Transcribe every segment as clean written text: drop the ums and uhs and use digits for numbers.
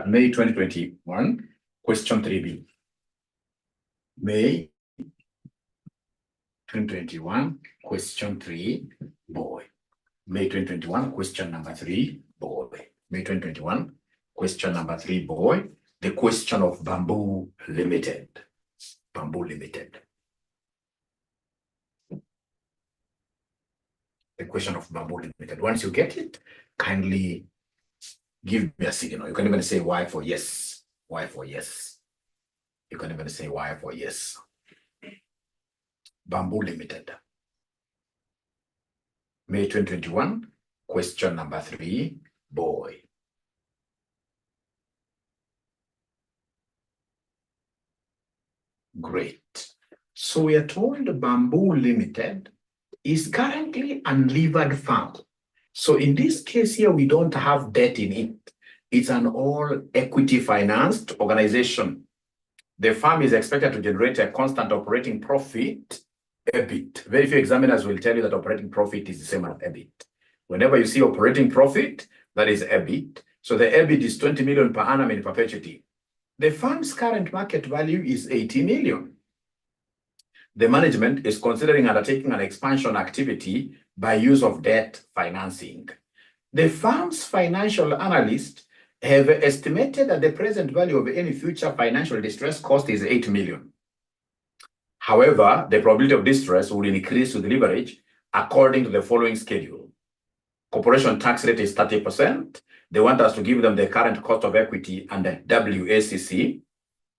May 2021, question 3B. May 2021, question 3, boy. May 2021, question number 3, boy. May 2021, question number 3, boy. The question of Bamboo Limited. Bamboo Limited. The question of Bamboo Limited. Once you get it, kindly give me a signal. You can even say Y for yes. Y for yes. You can even say Y for yes. Bamboo Limited. May 2021, question number 3, boy. Great. So we are told Bamboo Limited is currently unlevered farm. So in this case here, we don't have debt in it. It's an all equity financed organization. The firm is expected to generate a constant operating profit, EBIT. Very few examiners will tell you that operating profit is the same as EBIT. Whenever you see operating profit, that is EBIT. So the EBIT is 20 million per annum in perpetuity. The firm's current market value is 80 million. The management is considering undertaking an expansion activity by use of debt financing. The firm's financial analysts have estimated that the present value of any future financial distress cost is 8 million. However, the probability of distress will increase with leverage according to the following schedule. Corporation tax rate is 30%. They want us to give them the current cost of equity and the WACC.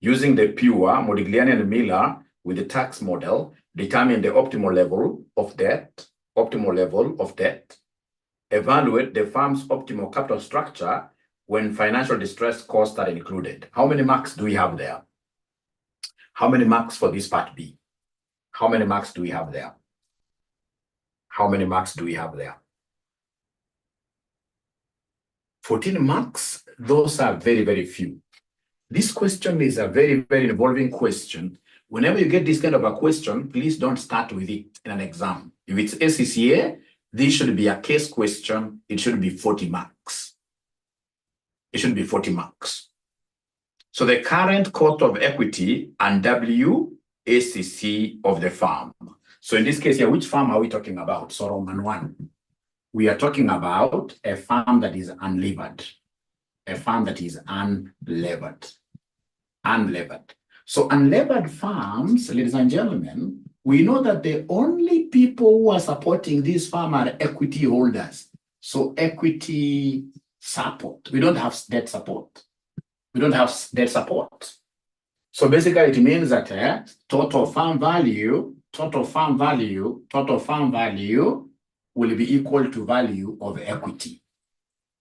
Using the pure Modigliani and Miller with the tax model, determine the optimal level of debt, evaluate the firm's optimal capital structure when financial distress costs are included. How many marks do we have there? How many marks for this part B? How many marks do we have there? How many marks do we have there? 14 marks. Those are very, very few. This question is a very, very involving question. Whenever you get this kind of a question, please don't start with it in an exam. If it's ACCA, this should be a case question. It should be 40 marks. It should be 40 marks. So the current cost of equity and WACC of the firm. So in this case here, which firm are we talking about? So Roman 1. We are talking about a firm that is unlevered. A firm that is unlevered. Unlevered. So unlevered farms, ladies and gentlemen, we know that the only people who are supporting this farm are equity holders. So equity support. We don't have debt support. We don't have debt support. So basically it means that total farm value will be equal to value of equity.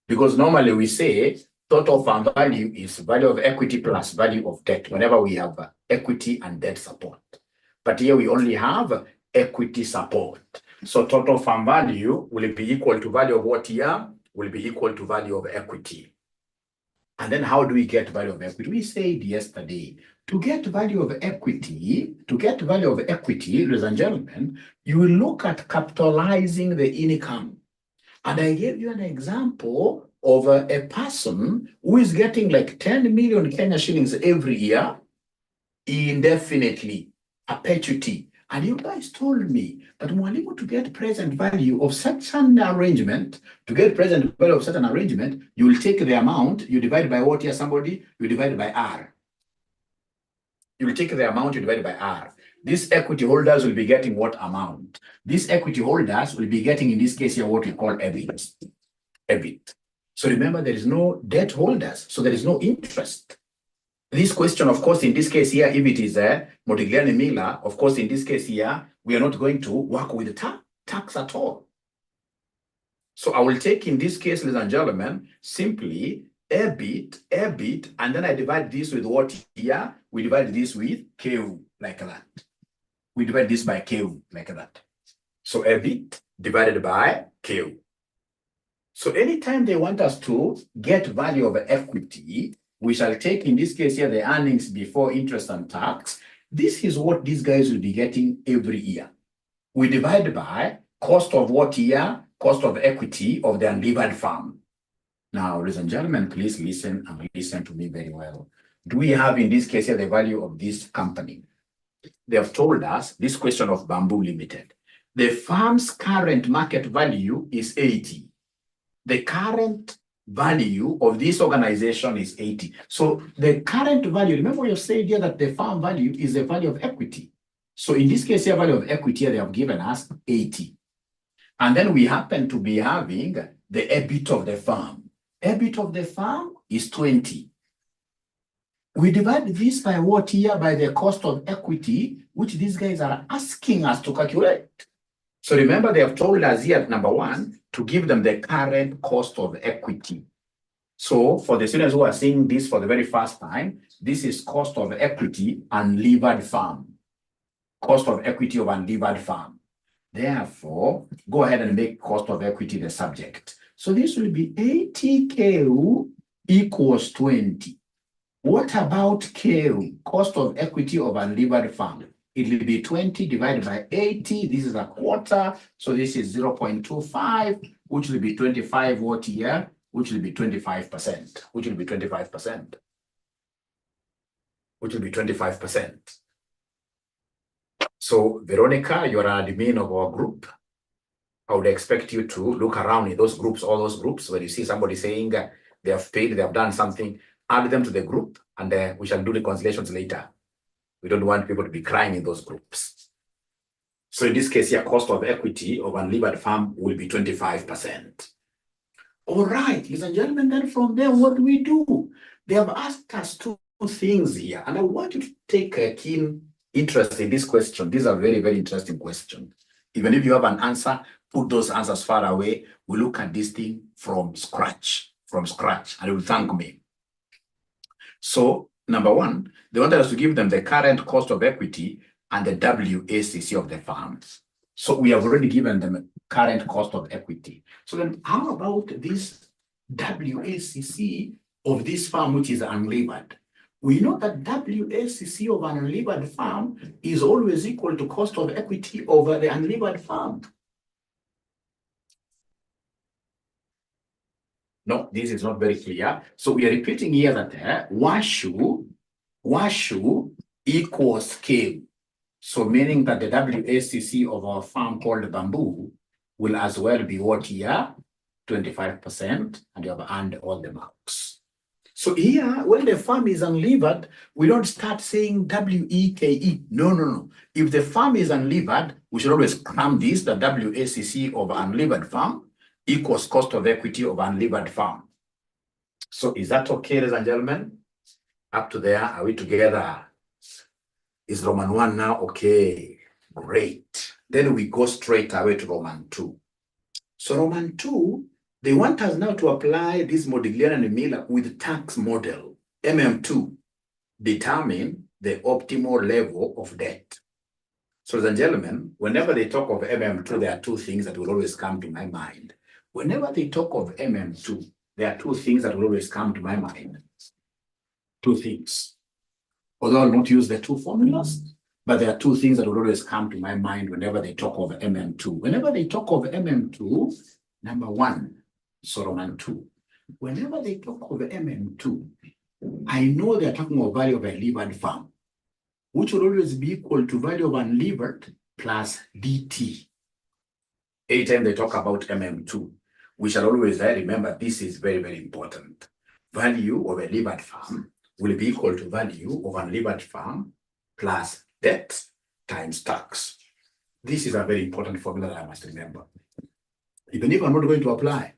Because normally we say total farm value is value of equity plus value of debt whenever we have equity and debt support. But here we only have equity support. So total farm value will be equal to value of what here? Will be equal to value of equity. And then how do we get value of equity? We said yesterday, to get value of equity, ladies and gentlemen, you will look at capitalizing the income. And I gave you an example of a person who is getting like 10 million Kenya shillings every year, indefinitely, perpetuity. And you guys told me that Mwalimu, to get present value of such an arrangement, you will take the amount, you divide by what here, somebody? You divide by R. You will take the amount, you divide by R. These equity holders will be getting what amount? These equity holders will be getting, in this case here, what we call EBIT. EBIT. So remember, there is no debt holders, so there is no interest. This question, of course, in this case here, if it is Modigliani Miller, of course, in this case here, we are not going to work with the tax at all. So I will take, in this case, ladies and gentlemen, simply EBIT, and then I divide this with what here? We divide this with KU, like that. We divide this by KU, like that. So EBIT divided by KU. So anytime they want us to get value of equity, we shall take, in this case here, the earnings before interest and tax. This is what these guys will be getting every year. We divide by cost of what year? Cost of equity of the unlevered farm. Now, ladies and gentlemen, please listen and listen to me very well. Do we have in this case here the value of this company? They have told us this question of Bamboo Limited. The firm's current market value is 80. The current value of this organization is 80. So the current value, remember you said here that the firm value is the value of equity. So in this case here, value of equity, they have given us 80. And then we happen to be having the EBIT of the firm. EBIT of the firm is 20. We divide this by what here? By the cost of equity, which these guys are asking us to calculate. So remember, they have told us here at number 1 to give them the current cost of equity. So for the students who are seeing this for the very first time, this is cost of equity unlevered firm. Cost of equity of unlevered firm. Therefore, go ahead and make cost of equity the subject. So this will be 80K equals 20. What about K, cost of equity of unlevered firm? It will be 20 divided by 80. This is a quarter. So this is 0.25, which will be 25 what year? Which will be 25%. Which will be 25%. Which will be 25%. So, Veronica, you're an admin of our group. I would expect you to look around in those groups, all those groups, when you see somebody saying they have paid, they have done something, add them to the group, and we shall do reconciliations later. We don't want people to be crying in those groups. So in this case here, cost of equity of unlevered firm will be 25%. All right, ladies and gentlemen, then from there, what do we do? They have asked us two things here, and I want you to take a keen interest in this question. These are very, very interesting questions. Even if you have an answer, put those answers far away. We look at this thing from scratch, and you will thank me. So, number 1, they wanted us to give them the current cost of equity and the WACC of the firms. So we have already given them a current cost of equity. So then how about this WACC of this firm, which is unlevered? We know that WACC of an unlevered firm is always equal to cost of equity over the unlevered firm. No, this is not very clear. So we are repeating here that WASHU equals K. So meaning that the WACC of our firm called Bamboo will as well be what here? 25%, and you have earned all the marks. So here, when the firm is unlevered, we don't start saying WEKE. No. If the firm is unlevered, we should always cram this, the WACC of unlevered firm equals cost of equity of unlevered firm. So is that okay, ladies and gentlemen? Up to there, are we together? Is Roman 1 now okay? Great. Then we go straight away to Roman 2. So Roman 2, they want us now to apply this Modigliani and Miller with tax model, MM2, determine the optimal level of debt. So ladies and gentlemen, whenever they talk of MM2, there are two things that will always come to my mind. Whenever they talk of MM2, there are two things that will always come to my mind. Two things. Although I'll not use the two formulas, but there are two things that will always come to my mind whenever they talk of MM2. Whenever they talk of MM2, number 1, so Roman 2. Whenever they talk of MM2, I know they're talking of value of a levered firm, which will always be equal to value of unlevered plus DT. Anytime they talk about MM2, we shall always remember this is very, very important. Value of a levered firm will be equal to value of unlevered firm plus debt times tax. This is a very important formula that I must remember. Even if I'm not going to apply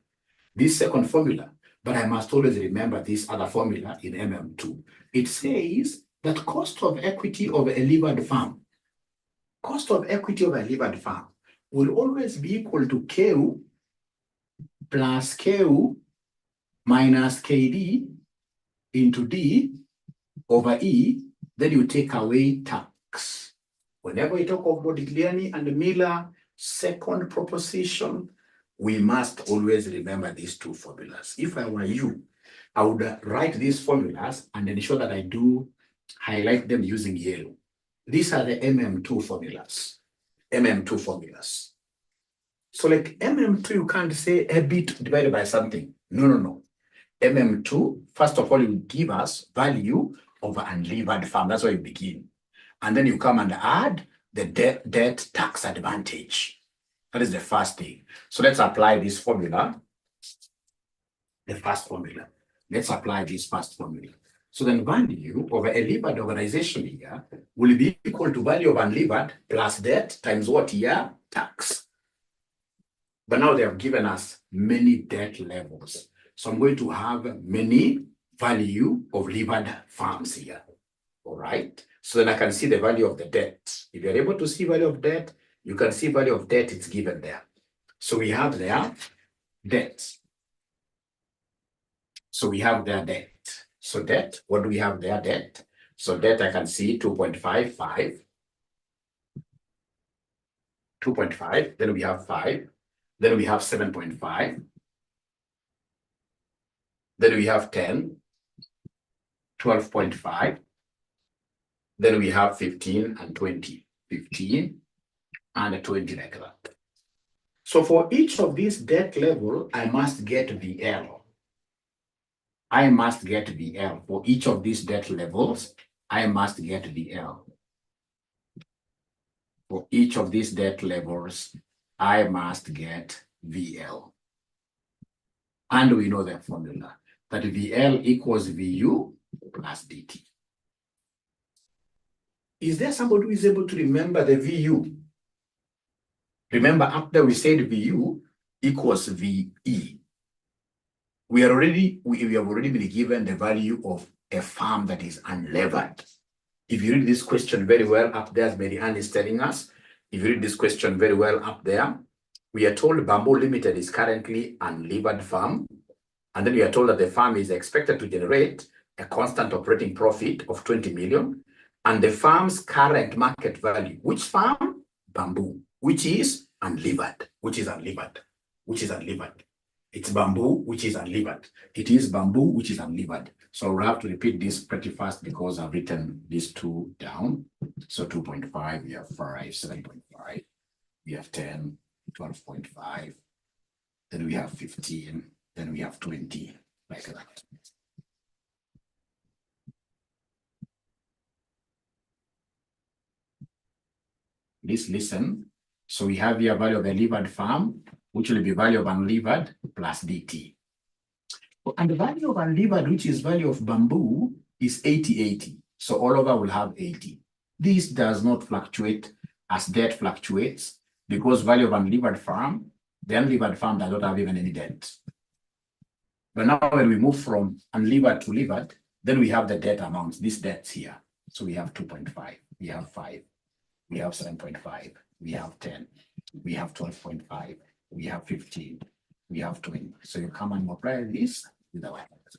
this second formula, but I must always remember this other formula in MM2. It says that cost of equity of a levered firm, cost of equity of a levered firm will always be equal to KU plus KU minus KD into D over E, then you take away tax. Whenever we talk of Modigliani and Miller, second proposition, we must always remember these two formulas. If I were you, I would write these formulas and ensure that I do highlight them using yellow. These are the MM2 formulas. MM2 formulas. So like MM2, you can't say EBIT divided by something. No. MM2, first of all, you give us value of an unlevered farm. That's where you begin. And then you come and add the debt tax advantage. That is the first thing. So let's apply this formula. The first formula. Let's apply this first formula. So then value of a levered organization here will be equal to value of unlevered plus debt times what here? Tax. But now they have given us many debt levels. So I'm going to have many value of levered farms here. All right. So then I can see the value of the debt. If you're able to see value of debt, you can see value of debt, it's given there. So we have there debt. So we have their debt. So debt, what do we have there? Debt. So debt, I can see 2.55. 2.5. Then we have 5. Then we have 7.5. Then we have 10. 12.5. Then we have 15 and 20. 15 and 20 like that. So for each of these debt level, I must get VL. I must get VL. For each of these debt levels, I must get VL. For each of these debt levels, I must get VL. And we know the formula, that VL equals VU plus DT. Is there somebody who is able to remember the VU? Remember, after we said VU equals VE. We have already been given the value of a farm that is unlevered. If you read this question very well up there, as Mary Ann is telling us, if you read this question very well up there, we are told Bamboo Limited is currently an unlevered farm. And then we are told that the farm is expected to generate a constant operating profit of 20 million. And the farm's current market value, which farm? Bamboo, which is unlevered, which is unlevered, which is unlevered. It's bamboo, which is unlevered. It is bamboo, which is unlevered. So we'll have to repeat this pretty fast because I've written these two down. So 2.5, we have 5, 7.5, we have 10, 12.5, then we have 15, then we have 20, like that. Please listen. So we have here value of a levered farm, which will be value of unlevered plus DT. And the value of unlevered, which is value of bamboo, is 80-80. So all over will have 80. This does not fluctuate as debt fluctuates because value of unlevered farm, the unlevered farm does not have even any debt. But now when we move from unlevered to levered, then we have the debt amounts, these debts here. So we have 2.5, we have 5, we have 7.5, we have 10, we have 12.5, we have 15, we have 20. So you come and multiply this with our rates.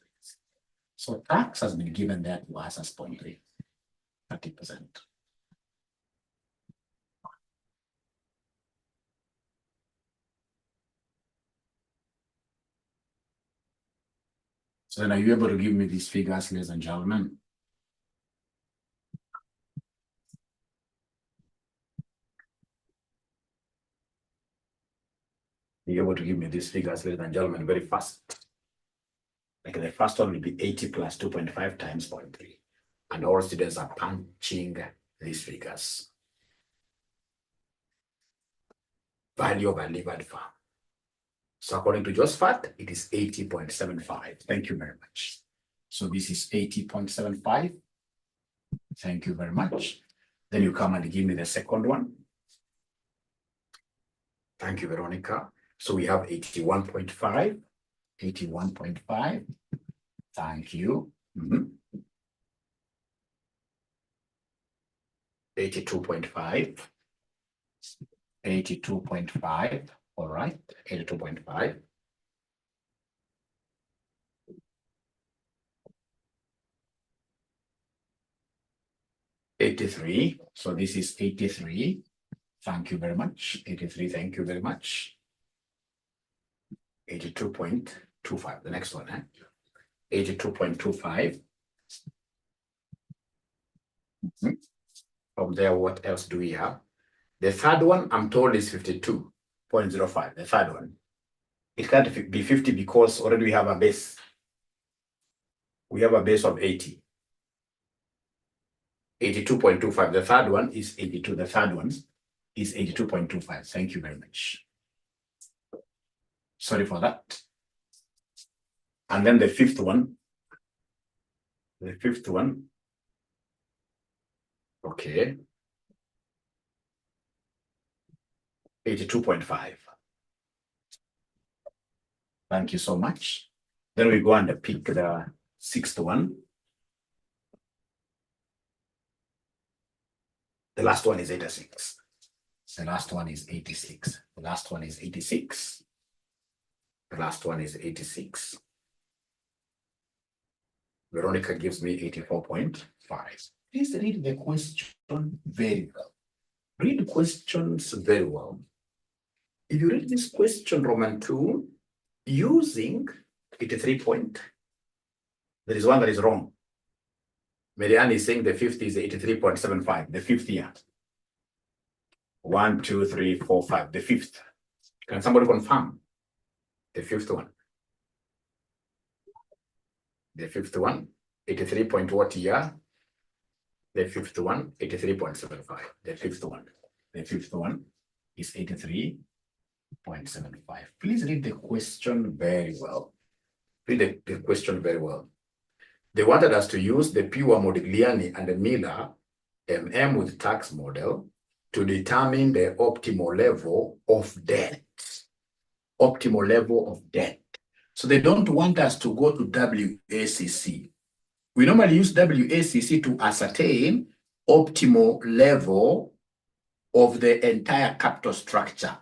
So tax has been given there to us as 0.3, 30%. So then are you able to give me these figures, ladies and gentlemen? Be able to give me these figures, ladies and gentlemen, very fast. Like the first one will be 80 plus 2.5 times 0.3. And all students are punching these figures. Value of a levered farm. So according to Josephat, it is 80.75. Thank you very much. So this is 80.75. Thank you very much. Then you come and give me the second one. Thank you, Veronica. So we have 81.5. 81.5. Thank you. 82.5. 82.5. All right. 82.5. 83. So this is 83. Thank you very much. 83. Thank you very much. 82.25. The next one, 82.25. From there, what else do we have? The third one, I'm told, is 52.05. The third one. It can't be 50 because already we have a base. we have a base of 80. 82.25. The third one is 82. The third one is 82.25. Thank you very much. Sorry for that. And then the fifth one. Okay. 82.5. Thank you so much. Then we go and pick the sixth one. The last one is 86. The last one is 86. The last one is 86. The last one is 86. Veronica gives me 84.5. Please read the question very well. Read the questions very well. If you read this question, Roman 2, using 83 point, there is one that is wrong. Marianne is saying the fifth is 83.75, the fifth year. 1, 2, 3, 4, 5, the fifth. Can somebody confirm? The fifth one. The fifth one, 83 point what year? The fifth one, 83.75. The fifth one. The fifth one is 83.75. Please read the question very well. Read the question very well. They wanted us to use the pure Modigliani and the Miller MM with tax model to determine the optimal level of debt. Optimal level of debt. So they don't want us to go to WACC. We normally use WACC to ascertain optimal level of the entire capital structure.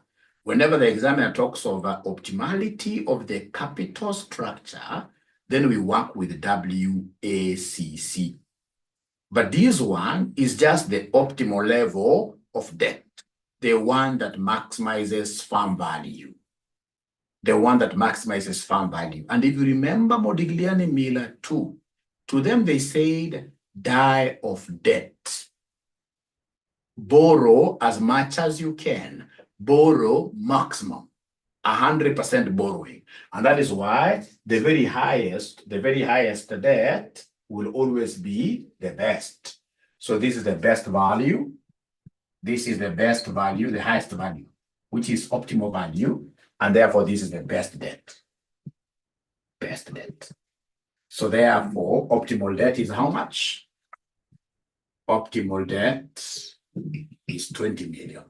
Whenever the examiner talks of optimality of the capital structure, then we work with WACC. But this one is just the optimal level of debt, the one that maximizes farm value. The one that maximizes farm value. And if you remember Modigliani Miller too, to them they said, die of debt. Borrow as much as you can. Borrow maximum. 100% borrowing. And that is why the very highest debt will always be the best. So this is the best value. This is the best value, the highest value, which is optimal value. And therefore, this is the best debt. Best debt. So therefore, optimal debt is how much? Optimal debt is 20 million.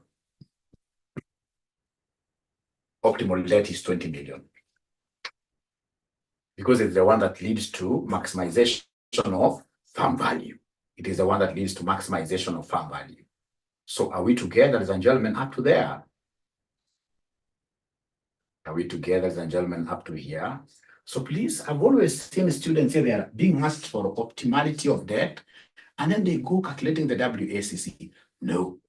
Optimal debt is 20 million. Because it's the one that leads to maximization of farm value. It is the one that leads to maximization of farm value. So are we together, ladies and gentlemen, up to there? Are we together, ladies and gentlemen, up to here? So please, I've always seen students here, they are being asked for optimality of debt, and then they go calculating the WACC. No.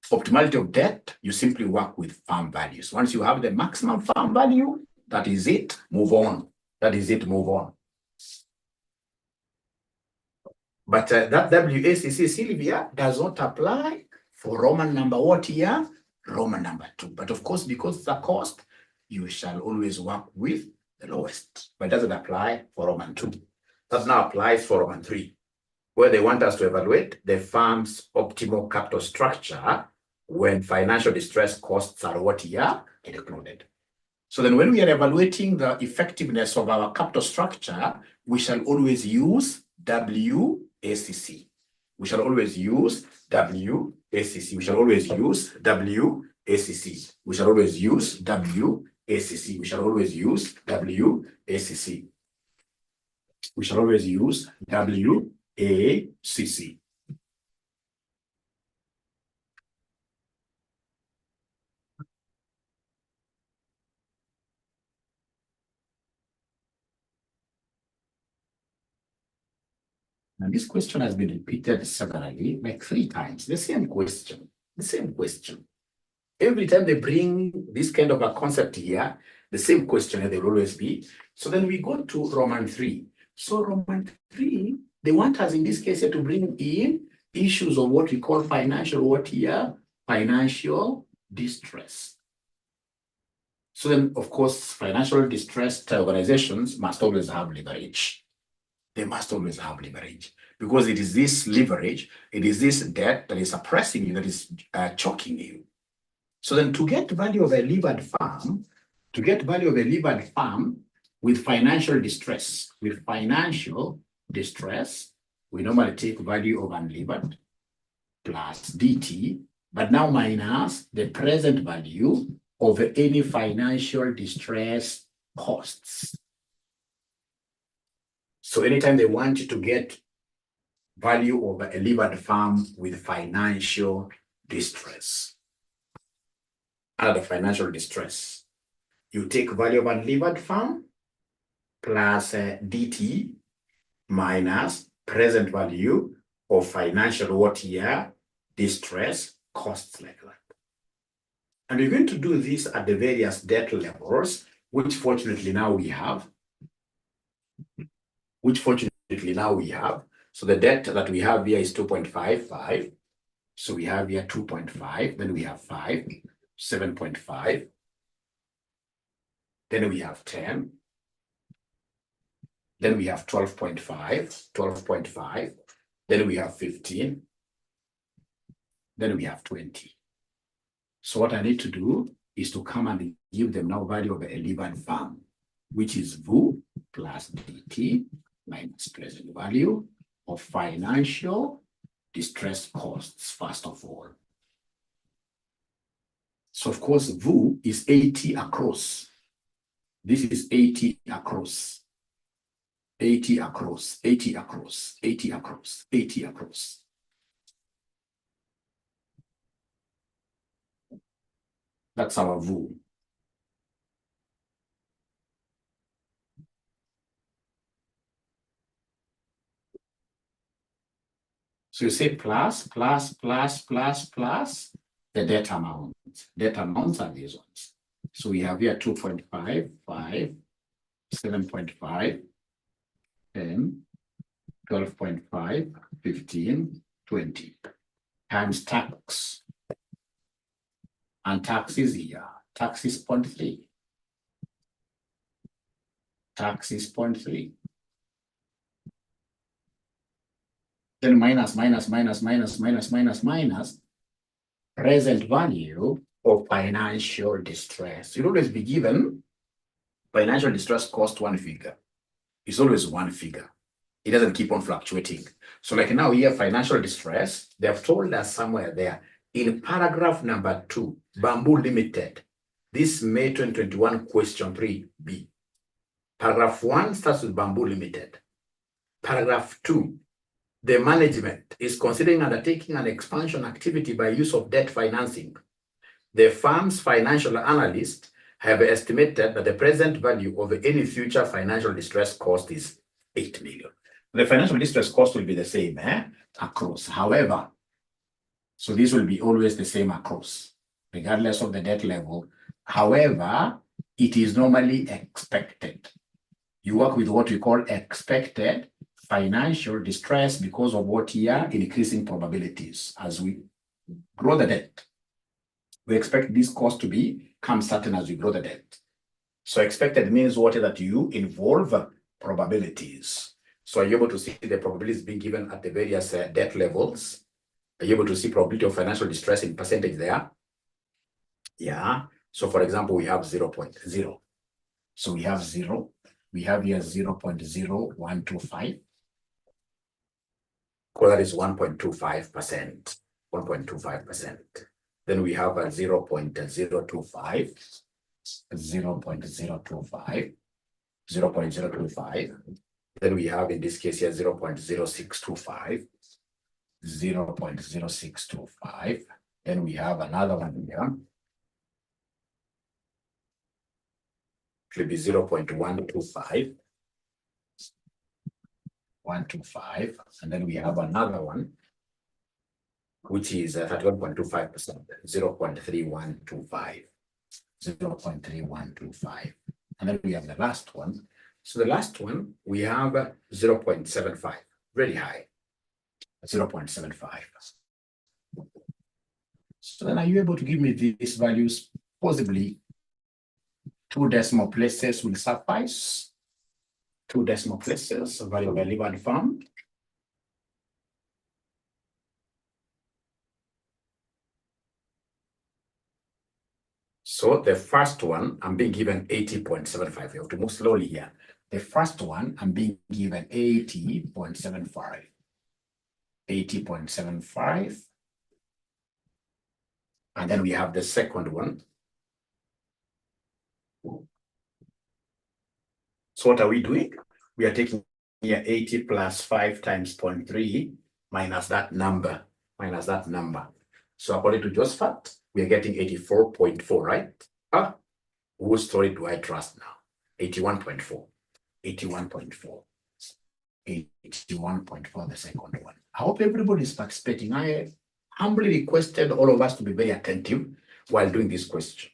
Optimality of debt, you simply work with farm values. Once you have the maximum farm value, that is it, move on. That is it, move on. But that WACC, Sylvia, does not apply for Roman number what year? Roman number 2. But of course, because it's a cost, you shall always work with the lowest. But it doesn't apply for Roman 2. That now applies for Roman 3, where they want us to evaluate the firm's optimal capital structure when financial distress costs are what year included. So then when we are evaluating the effectiveness of our capital structure, we shall always use WACC. We shall always use WACC. We shall always use WACC. We shall always use WACC. We shall always use WACC. We shall always use WACC. And this question has been repeated severally, like 3 times. The same question. Every time they bring this kind of a concept here, the same question there will always be. So then we go to Roman 3. So Roman 3, they want us in this case here to bring in issues of what we call financial distress. So then, of course, financial distressed organizations must always have leverage. they must always have leverage, because it is this leverage, it is this debt that is suppressing you, that is choking you. So then to get value of a levered farm, with financial distress, we normally take value of unlevered plus dt, but now minus the present value of any financial distress costs. So anytime they want you to get value of a levered farm with financial distress, under financial distress, you take value of unlevered farm plus dt minus present value of financial what year distress costs, like that. And we're going to do this at the various debt levels, which fortunately now we have. So the debt that we have here is 2.55. So we have here 2.5, then we have 5, 7.5. Then we have 10. Then we have 12.5. Then we have 15. Then we have 20. So what I need to do is to come and give them now value of a levered farm, which is VU plus DT minus present value of financial distress costs, first of all. So of course, VU is 80 across. This is 80 across. 80 across, 80 across, 80 across, 80 across. That's our VU. So you say plus the debt amount. Debt amounts are these ones. So we have here 2.5, 5, 7.5, 10, 12.5, 15, 20 times tax. And tax is here. Tax is 0.3. Tax is 0.3. Then minus present value of financial distress. You'll always be given financial distress cost one figure. It's always one figure. It doesn't keep on fluctuating. So like now here, financial distress, they have told us somewhere there in paragraph number 2, Bamboo Limited, this May 2021 question 3B. Paragraph 1 starts with Bamboo Limited. Paragraph 2, the management is considering undertaking an expansion activity by use of debt financing. The firm's financial analysts have estimated that the present value of any future financial distress cost is 8 million. The financial distress cost will be the same across. However, so this will be always the same across, regardless of the debt level. However, it is normally expected. You work with what we call expected financial distress because of what here increasing probabilities. As we grow the debt, we expect this cost to become certain as we grow the debt. So expected means what that you involve probabilities. So are you able to see the probabilities being given at the various debt levels? Are you able to see probability of financial distress in percentage there? Yeah. So for example, we have 0.0. So we have 0. We have here 0.0125. So that is 1.25%. 1.25%. Then we have a 0.025. 0.025. 0.025. Then we have in this case here 0.0625. 0.0625. Then we have another one here. It will be 0.125. 125. And then we have another one, which is 31.25%, 0.3125. 0.3125. And then we have the last one. So the last one, we have 0.75, very high. 0.75. So then are you able to give me these values? Possibly 2 decimal places will suffice. 2 decimal places, value of a livered farm. So the first one, I'm being given 80.75. You have to move slowly here. The first one, I'm being given 80.75. 80.75. And then we have the second one. So what are we doing? We are taking here 80 plus 5 times 0.3 minus that number, So according to Josephat, we are getting 84.4, right? Whose story do I trust now? 81.4. 81.4. 81.4, the second one. I hope everybody is participating. I humbly requested all of us to be very attentive while doing this question.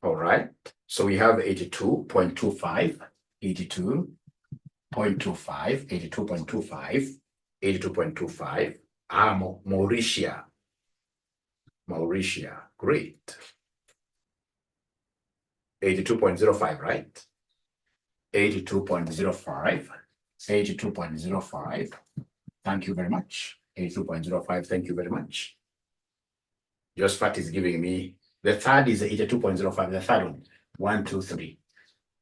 All right. So we have 82.25, 82.25, 82.25, 82.25. Mauritia, great. 82.05, right? 82.05, 82.05. Thank you very much. 82.05, thank you very much. Josephat is giving me, the third is 82.05, the third one. 1, 2, 3.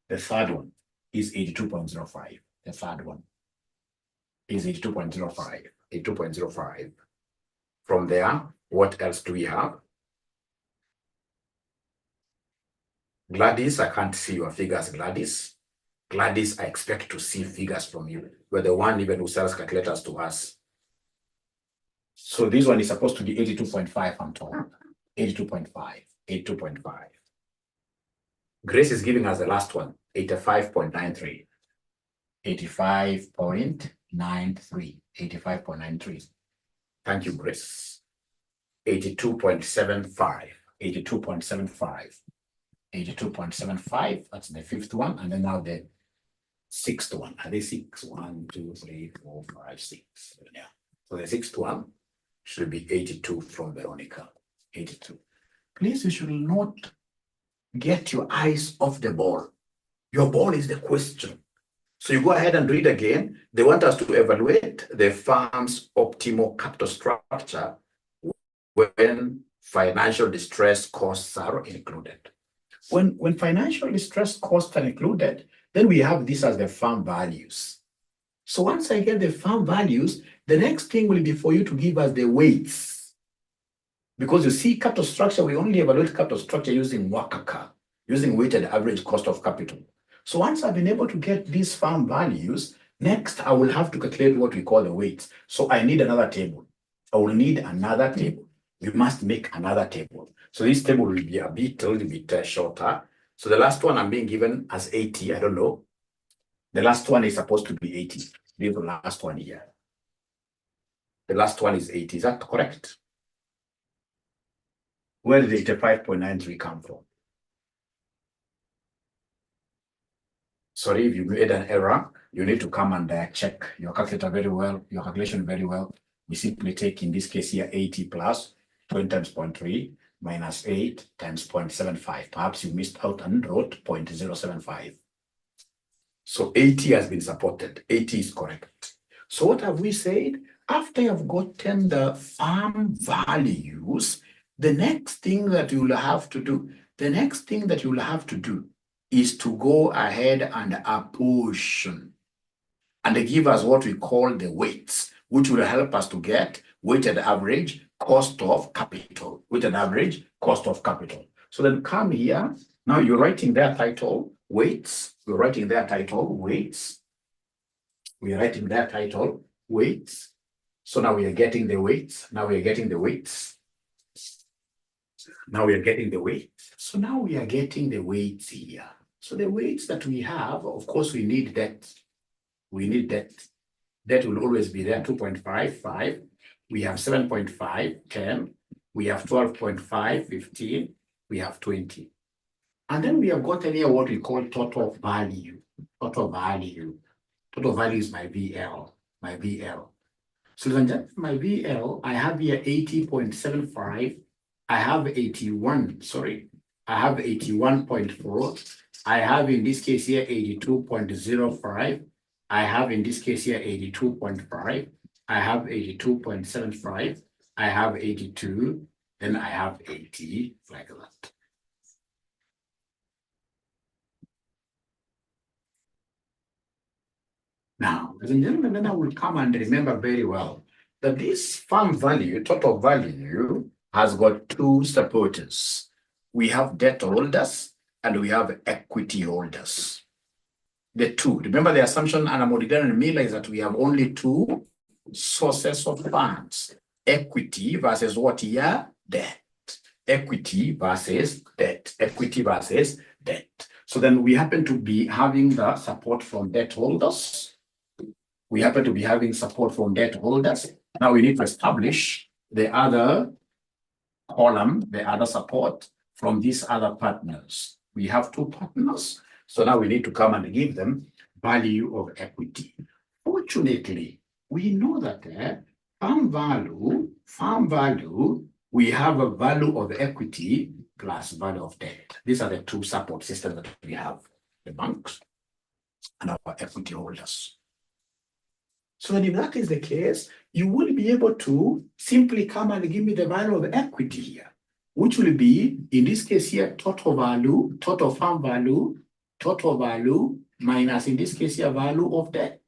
The third one is 82.05. The third one is 82.05, 82.05. From there, what else do we have? Gladys, I can't see your figures, Gladys. Gladys, I expect to see figures from you. You're the one even who sells calculators to us. So this one is supposed to be 82.5, I'm told. 82.5, 82.5. Grace is giving us the last one, 85.93. 85.93, 85.93. Thank you, Grace. 82.75, 82.75. 82.75, that's the fifth one, and then now the sixth one. Are they 6? 1, 2, 3, 4, 5, 6. Yeah. So the sixth one should be 82 from Veronica. 82. Please, you should not get your eyes off the ball. Your ball is the question. So you go ahead and read again. They want us to evaluate the firm's optimal capital structure when financial distress costs are included. When financial distress costs are included, then we have this as the firm values. So once I get the firm values, the next thing will be for you to give us the weights. Because you see, capital structure, we only evaluate capital structure using WACC, using weighted average cost of capital. So once I've been able to get these firm values, next I will have to calculate what we call the weights. So I need another table. I will need another table. You must make another table. So this table will be a little bit shorter. So the last one I'm being given as 80, I don't know. The last one is supposed to be 80. This is the last one here. The last one is 80, is that correct? Where did 85.93 come from? Sorry, if you made an error, you need to come and check your calculator very well, your calculation very well. We simply take, in this case here, 80 plus 20 times 0.3 minus 8 times 0.75. Perhaps you missed out and wrote 0.075. So 80 has been supported. 80 is correct. So what have we said? After you've gotten the firm values, the next thing that you will have to do, is to go ahead and apportion and give us what we call the weights, which will help us to get weighted average cost of capital. Weighted average cost of capital. So then come here. Now you're writing their title, weights. We're writing their title, weights. We're writing their title, weights. So now we are getting the weights. Now we are getting the weights. Now we are getting the weights. So now we are getting the weights here. So the weights that we have, of course, we need debt. We need debt. Debt will always be there, 2.5, 5. We have 7.5, 10. We have 12.5, 15. We have 20. And then we have gotten here what we call total value. Total value. Total value is my VL. My VL. So then my VL, I have here 80.75. I have 81, sorry. I have 81.4. I have in this case here 82.05. I have in this case here 82.5. I have 82.75. I have 82. Then I have 80, like that. Now, ladies and gentlemen, then I will come and remember very well that this farm value, total value, has got two supporters. We have debt holders and we have equity holders. The two, remember the assumption and Amodigan and Miller is that we have only two sources of funds. Equity versus what here? Debt. Equity versus debt. Equity versus debt. So then we happen to be having the support from debt holders. We happen to be having support from debt holders. Now we need to establish the other column, the other support from these other partners. We have two partners. So now we need to come and give them value of equity. Fortunately, we know that farm value, we have a value of equity plus value of debt. These are the two support systems that we have, the banks and our equity holders. So then if that is the case, you will be able to simply come and give me the value of equity here, which will be, in this case here, total value, total farm value, minus, in this case here, value of debt,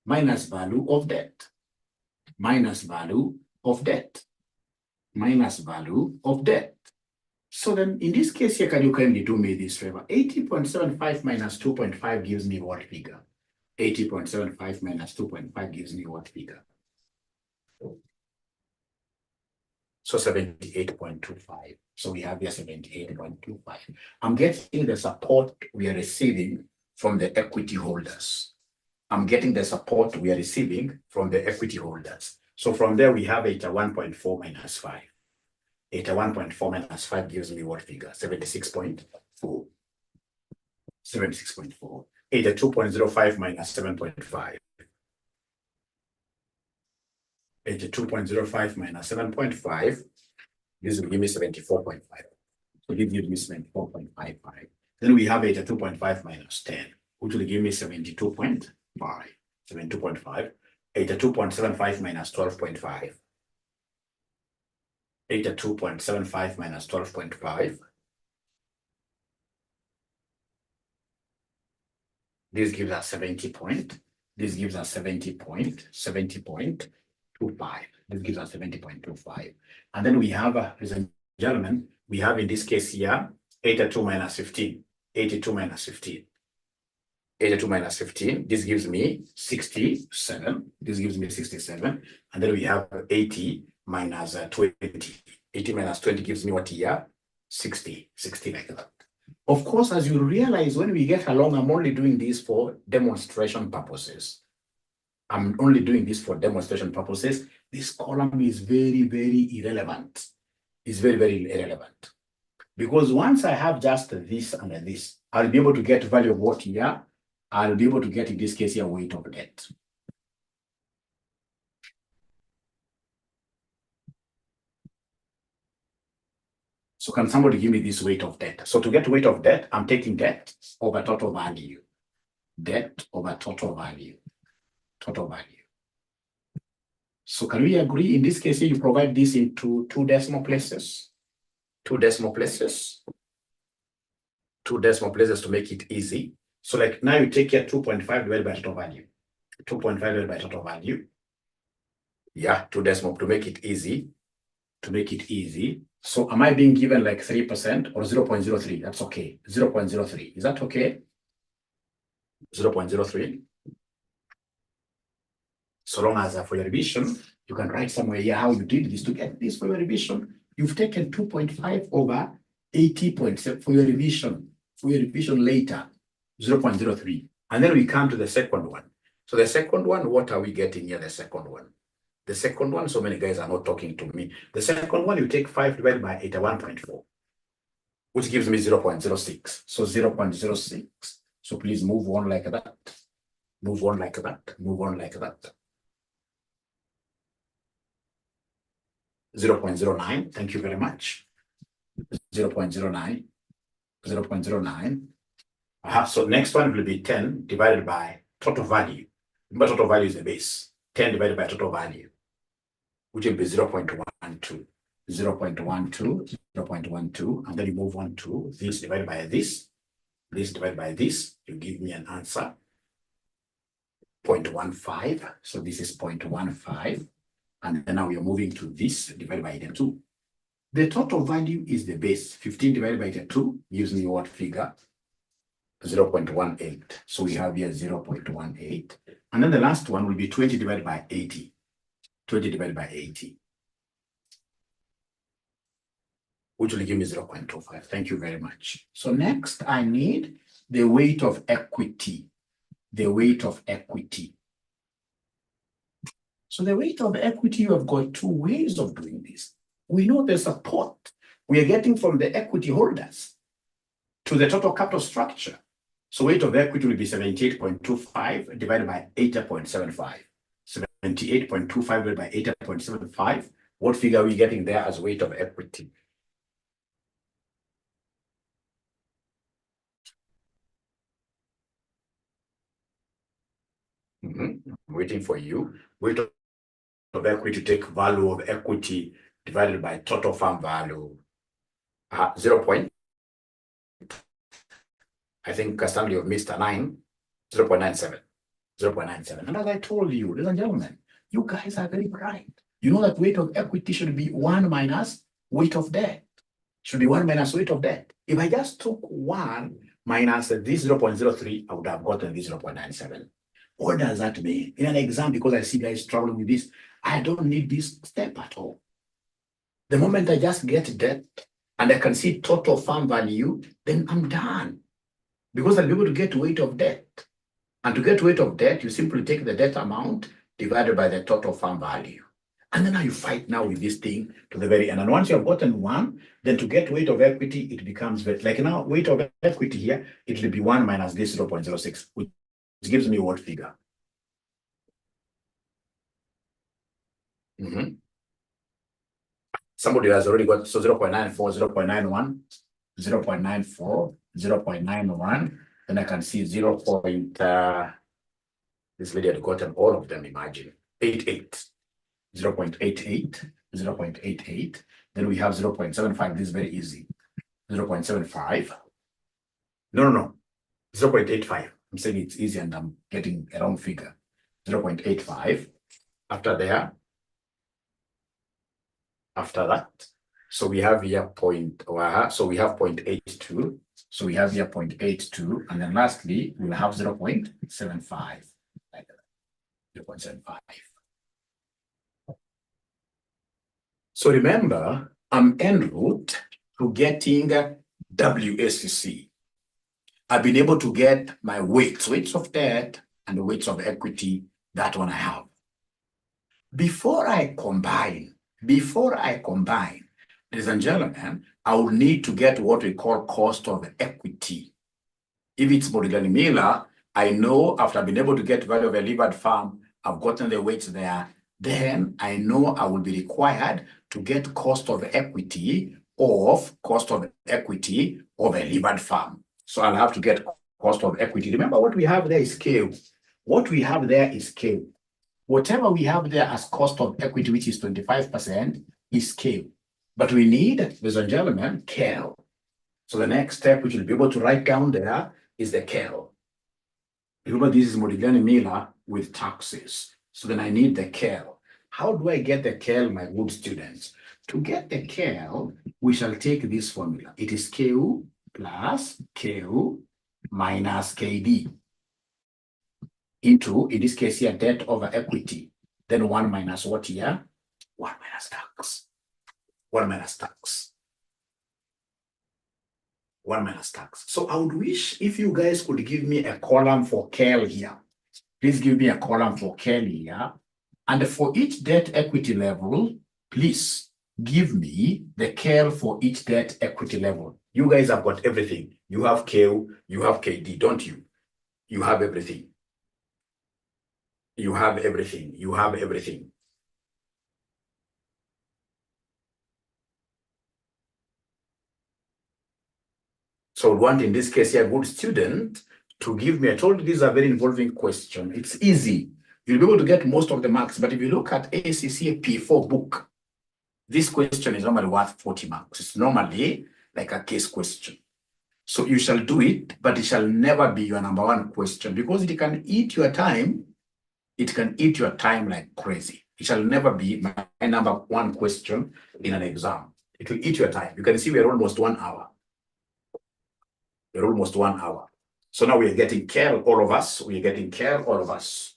minus value of debt, minus value of debt, minus value of debt. So then, in this case here, can you kindly do me this favor? 80.75 minus 2.5 gives me what figure? 80.75 minus 2.5 gives me what figure? So 78.25. So we have here 78.25. I'm getting the support we are receiving from the equity holders. I'm getting the support we are receiving from the equity holders. So from there, we have 81.4 minus 5. 81.4 minus 5 gives me what figure? 76.4. 76.4. 82.05 minus 7.5. 82.05 minus 7.5. This will give me 74.5. So this gives me 74.55. Then we have 82.5 minus 10, which will give me 72.5. 72.5. 82.75 minus 12.5. 82.75 minus 12.5. This gives us 70 point. This gives us 70.25. This gives us 70.25. And then we have, ladies and gentlemen, we have in this case here, 82 minus 15. 82 minus 15. 82 minus 15. This gives me 67. This gives me 67. And then we have 80 minus 20. 80 minus 20 gives me what here? 60. 60 like that. Of course, as you realize, when we get along, I'm only doing this for demonstration purposes. I'm only doing this for demonstration purposes. This column is very, very irrelevant. It's very, very irrelevant. Because once I have just this and this, I'll be able to get value of what here. I'll be able to get, in this case here, weight of debt. So can somebody give me this weight of debt? So to get weight of debt, I'm taking debt over total value. Debt over total value. Total value. So can we agree in this case here, you provide this into two decimal places? Two decimal places. Two decimal places to make it easy. So like now you take here 2.5 divided by total value. 2.5 divided by total value. Yeah, two decimal to make it easy. To make it easy. So am I being given like 3% or 0.03? That's okay. 0.03. Is that okay? 0.03. So long as for your revision, you can write somewhere here how you did this to get this for your revision. You've taken 2.5 over 80.7 for your revision. For your revision later, 0.03. And then we come to the second one. So the second one, what are we getting here? The second one. The second one, so many guys are not talking to me. The second one, you take 5 divided by 81.4, which gives me 0.06. So 0.06. So please move on like that. Move on like that. Move on like that. 0.09. Thank you very much. 0.09. 0.09. So next one will be 10 divided by total value. Remember, total value is the base. 10 divided by total value, which will be 0.12. 0.12, 0.12, and then you move on to this divided by this divided by this, you give me an answer, 0.15. So this is 0.15. And then now you're moving to this divided by 82. The total value is the base. 15 divided by 82 gives me what figure? 0.18. So we have here 0.18. And then the last one will be 20 divided by 80. 20 divided by 80. Which will give me 0.25. Thank you very much. So next, I need the weight of equity. The weight of equity. So the weight of equity, you have got two ways of doing this. We know the support we are getting from the equity holders to the total capital structure. So weight of equity will be 78.25 divided by 80.75. 78.25 divided by 80.75. What figure are we getting there as weight of equity? I'm waiting for you. Weight of equity, take value of equity divided by total firm value. 0 point. I think Stanley have missed a 9. 0.97. 0.97. And as I told you, ladies and gentlemen, you guys are very bright. You know that weight of equity should be 1 minus weight of debt. Should be 1 minus weight of debt. If I just took 1 minus this 0.03, I would have gotten this 0.97. What does that mean? In an exam, because I see guys struggling with this, I don't need this step at all. The moment I just get debt and I can see total firm value, then I'm done. Because I'll be able to get weight of debt. And to get weight of debt, you simply take the debt amount divided by the total firm value. And then now you fight now with this thing to the very end. And once you have gotten 1, then to get weight of equity, it becomes like now weight of equity here, it will be 1 minus this 0.06, which gives me what figure? Somebody has already got, so 0.94, 0.91, 0.94, 0.91. Then I can see 0. This lady had gotten all of them, imagine. 88, 0.88, 0.88. Then we have 0.75. This is very easy. 0.75. No. 0.85. I'm saying it's easy and I'm getting a wrong figure. 0.85. After that, so we have here so we have 0.82. So we have here 0.82, and then lastly we'll have 0.75. 0.75. So remember, I'm en route to getting WACC. I've been able to get my weights of debt and the weights of equity, that one I have. Before I combine, ladies and gentlemen, I will need to get what we call cost of equity. If it's Modigliani-Miller, I know after I've been able to get value of a levered firm, I've gotten the weights there, then I know I will be required to get cost of equity of a levered firm. So I'll have to get cost of equity. Remember, what we have there is scale. What we have there is scale. Whatever we have there as cost of equity, which is 25%, is scale. But we need, ladies and gentlemen, CAL. So the next step, which we'll be able to write down there, is the CAL. Remember, this is Modigliani-Miller with taxes. So then I need the CAL. How do I get the CAL, my good students? To get the CAL, we shall take this formula. It is KU plus KU minus KD into, in this case here, debt over equity. Then 1 minus what here? 1 minus tax. 1 minus tax. 1 minus tax. So I would wish if you guys could give me a column for CAL here. Please give me a column for CAL here. And for each debt equity level, please give me the CAL for each debt equity level. You guys have got everything. You have KU, you have KD, don't you? You have everything. You have everything. You have everything. So I would want in this case here, a good student to give me, I told you these are very involving question. It's easy. You'll be able to get most of the marks, but if you look at ACCA P4 book, this question is normally worth 40 marks. It's normally like a case question. So you shall do it, but it shall never be your number one question because it can eat your time. It can eat your time like crazy. It shall never be my number one question in an exam. It will eat your time. You can see we're almost 1 hour. We're almost 1 hour. So now we're getting care, all of us. We're getting care, all of us.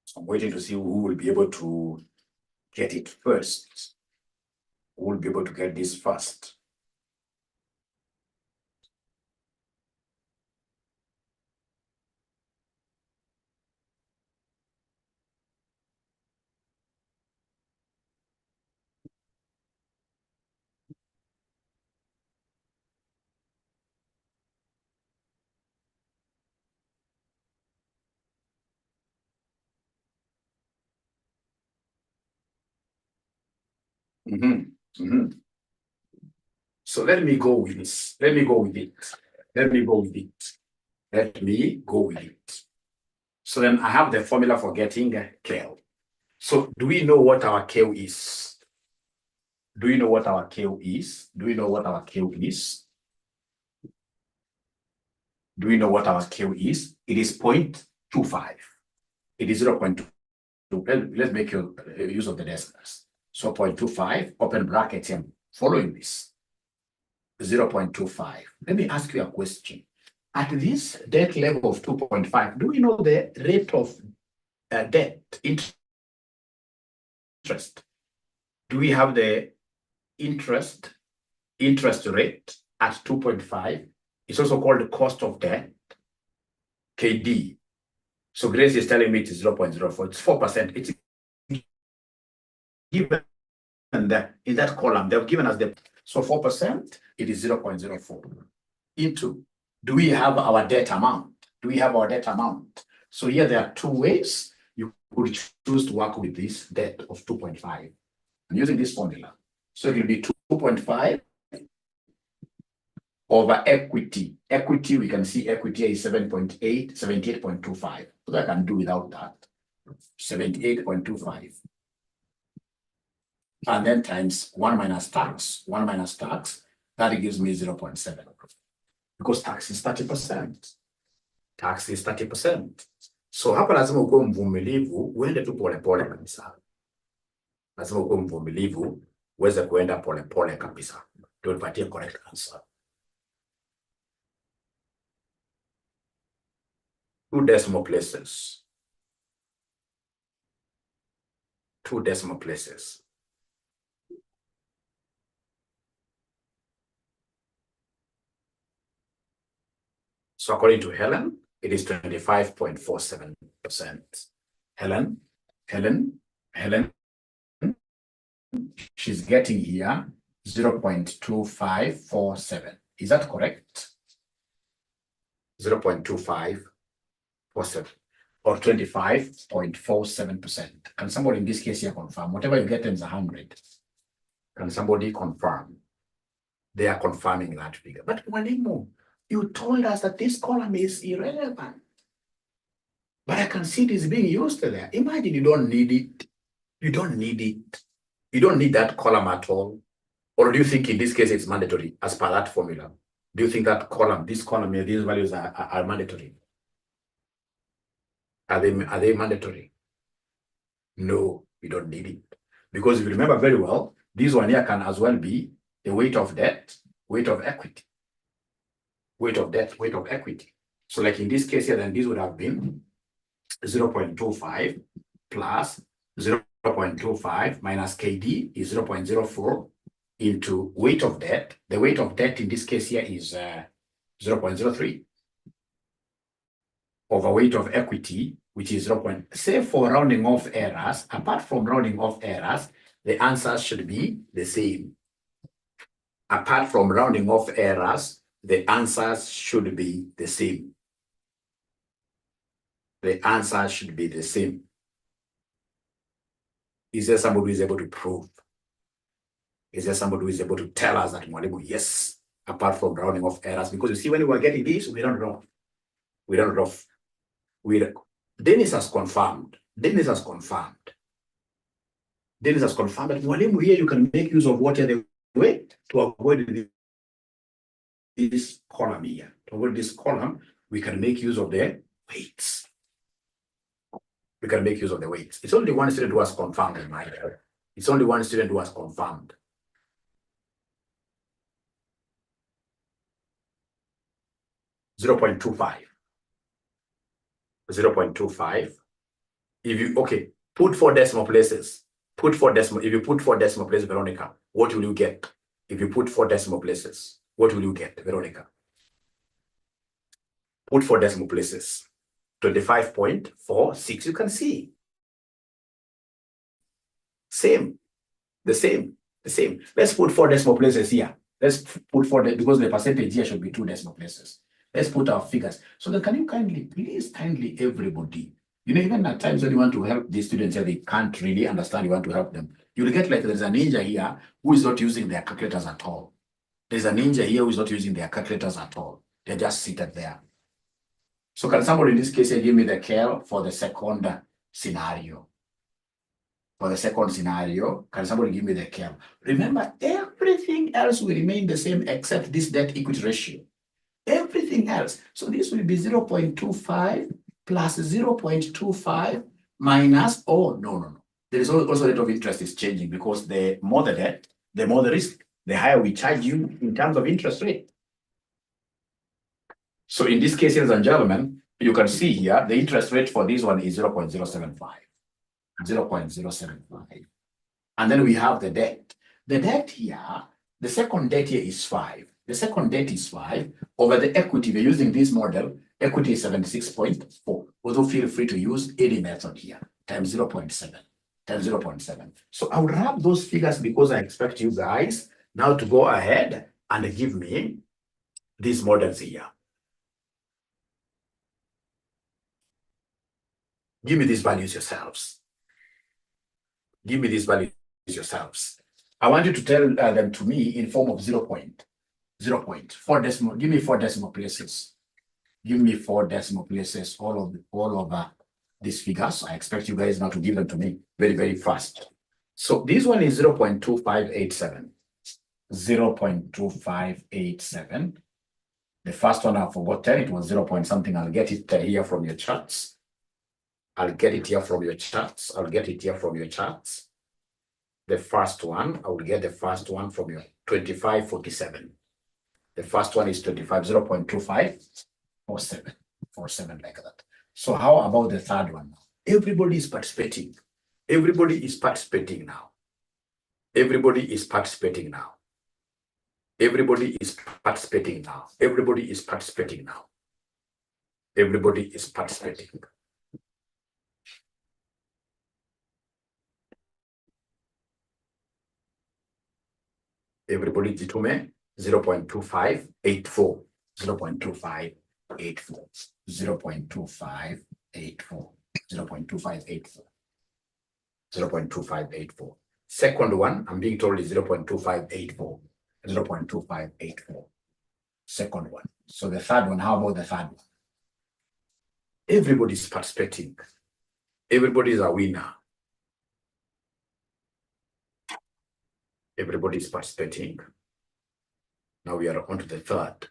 So I'm waiting to see who will be able to get it first. Who will be able to get this first? So let me go with this. Let me go with it. Let me go with it. Let me go with it. So then I have the formula for getting KL. So do we know what our KL is? Do we know what our KL is? Do we know what our KL is? Do we know what our KL is? It is 0.25. It is 0.2. Let's make use of the decimals. So 0.25, open brackets, and following this, 0.25. Let me ask you a question. At this debt level of 2.5, do we know the rate of debt interest? Do we have the interest rate at 2.5? It's also called the cost of debt, KD. So Grace is telling me it is 0.04. It's 4%. It's given in that column. They've given us the, so 4%, it is 0.04. Into, do we have our debt amount? Do we have our debt amount? So here there are two ways you could choose to work with this debt of 2.5. I'm using this formula. So it will be 2.5 over equity. Equity, we can see equity is 78.25. So I can do without that. 78.25. And then times 1 minus tax. 1 minus tax, that gives me 0.7. Because tax is 30%. Tax is 30%. So hapa lazima ukuwe mvumilivu, uende tu pole kabisa. Lazima ukuwe mvumilivu, uweze kuenda pole kabisa. Ndio upatie correct answer. 2 decimal places. 2 decimal places. So according to Helen, it is 25.47%. Helen, she's getting here 0.2547. Is that correct? 0.2547 or 25.47%. Can somebody in this case here confirm? Whatever you get times 100. Can somebody confirm? They are confirming that figure. But Mwalimu, you told us that this column is irrelevant. But I can see it is being used there. Imagine you don't need it. You don't need it. You don't need that column at all. Or do you think in this case it's mandatory as per that formula? Do you think that column, this column here, these values are mandatory? Are they mandatory? No, you don't need it. Because if you remember very well, this one here can as well be the weight of debt, weight of equity. Weight of debt, weight of equity. So like in this case here, then this would have been 0.25 plus 0.25 minus KD is 0.04 into weight of debt. The weight of debt in this case here is 0.03 over weight of equity, which is 0. Say for rounding off errors, apart from rounding off errors, the answers should be the same. Apart from rounding off errors, the answers should be the same. The answer should be the same. Is there somebody who is able to prove? Is there somebody who is able to tell us that, yes, apart from rounding off errors? Because you see, when we were getting this, we don't know. We don't know. Dennis has confirmed. Dennis has confirmed. Dennis has confirmed that mwalimu here you can make use of what are the way to avoid this column here. To avoid this column, we can make use of the weights. We can make use of the weights. It's only one student who has confirmed in my head. It's only one student who has confirmed. .25. 0.25. If you, okay, put 4 decimal places. Put 4 decimal, if you put 4 decimal places, Veronica, what will you get? If you put 4 decimal places, what will you get, Veronica? Put 4 decimal places. 25.46, you can see. Same, the same. Let's put 4 decimal places here. Let's put 4, because the percentage here should be 2 decimal places. Let's put our figures. So then can you please kindly everybody, even at times when you want to help these students here, they can't really understand, you want to help them. You'll get like there's a ninja here who is not using their calculators at all. There's a ninja here who is not using their calculators at all. They're just seated there. So can somebody in this case give me the KEL for the second scenario? For the second scenario, can somebody give me the KEL? Remember, everything else will remain the same except this debt equity ratio. Everything else. So this will be 0.25 plus 0.25 minus, no. There is also rate of interest is changing because the more the debt, the more the risk, the higher we charge you in terms of interest rate. So in this case, ladies and gentlemen, you can see here, the interest rate for this one is 0.075. 0.075. And then we have the debt. The debt here, the second debt here is 5. The second debt is 5 over the equity. We're using this model. Equity is 76.4. Although feel free to use any method here. Times 0.7. Times 0.7. So I'll wrap those figures because I expect you guys now to go ahead and give me these models here. Give me these values yourselves. Give me these values yourselves. I want you to tell them to me in form of 0 point. 4 decimal. Give me 4 decimal places. Give me 4 decimal places all over these figures. I expect you guys now to give them to me very, very fast. So this one is 0.2587. 0.2587. The first one I forgot, it was 0 point something. I'll get it here from your charts. I'll get it here from your charts. The first one, I will get the first one from your 2547. The first one is 0.2547 like that. So how about the third one? Everybody is participating. Everybody is participating now. Everybody is participating now. Everybody is participating now. Everybody is participating now. Everybody is participating. Everybody jitume 0.2584. 0.2584. 0.2584. 0.2584. 0.2584. Second one, I'm being told is 0.2584. 0.2584. Second one. So the third one, how about the third one? Everybody is participating. Everybody is a winner. Everybody is participating. Now we are on to the third.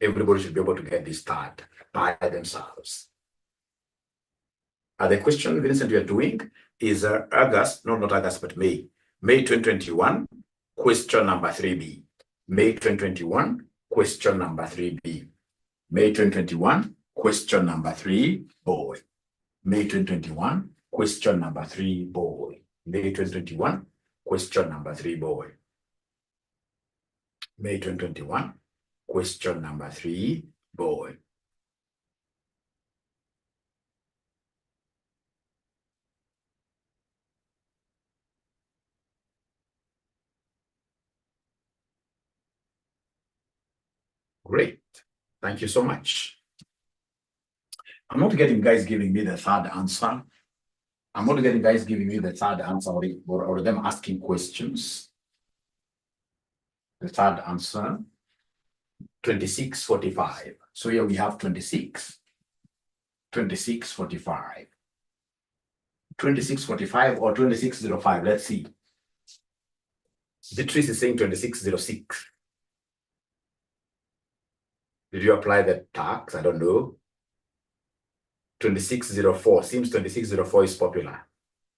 Everybody should be able to get this third by themselves. The question, Vincent, we are doing is August, no, not August, but May. May 2021, question number 3B. May 2021, question number 3B. May 2021, question number 3, boy. May 2021, question number 3, boy. May 2021, question number 3, boy. May 2021, question number 3, boy. Great. Thank you so much. I'm not getting guys giving me the third answer. I'm not getting guys giving me the third answer or them asking questions. The third answer, 2645. So here we have 26, 2645. 2645 or 2605. Let's see. Beatrice is saying 2606. Did you apply the tax? I don't know. 2604. Seems 2604 is popular.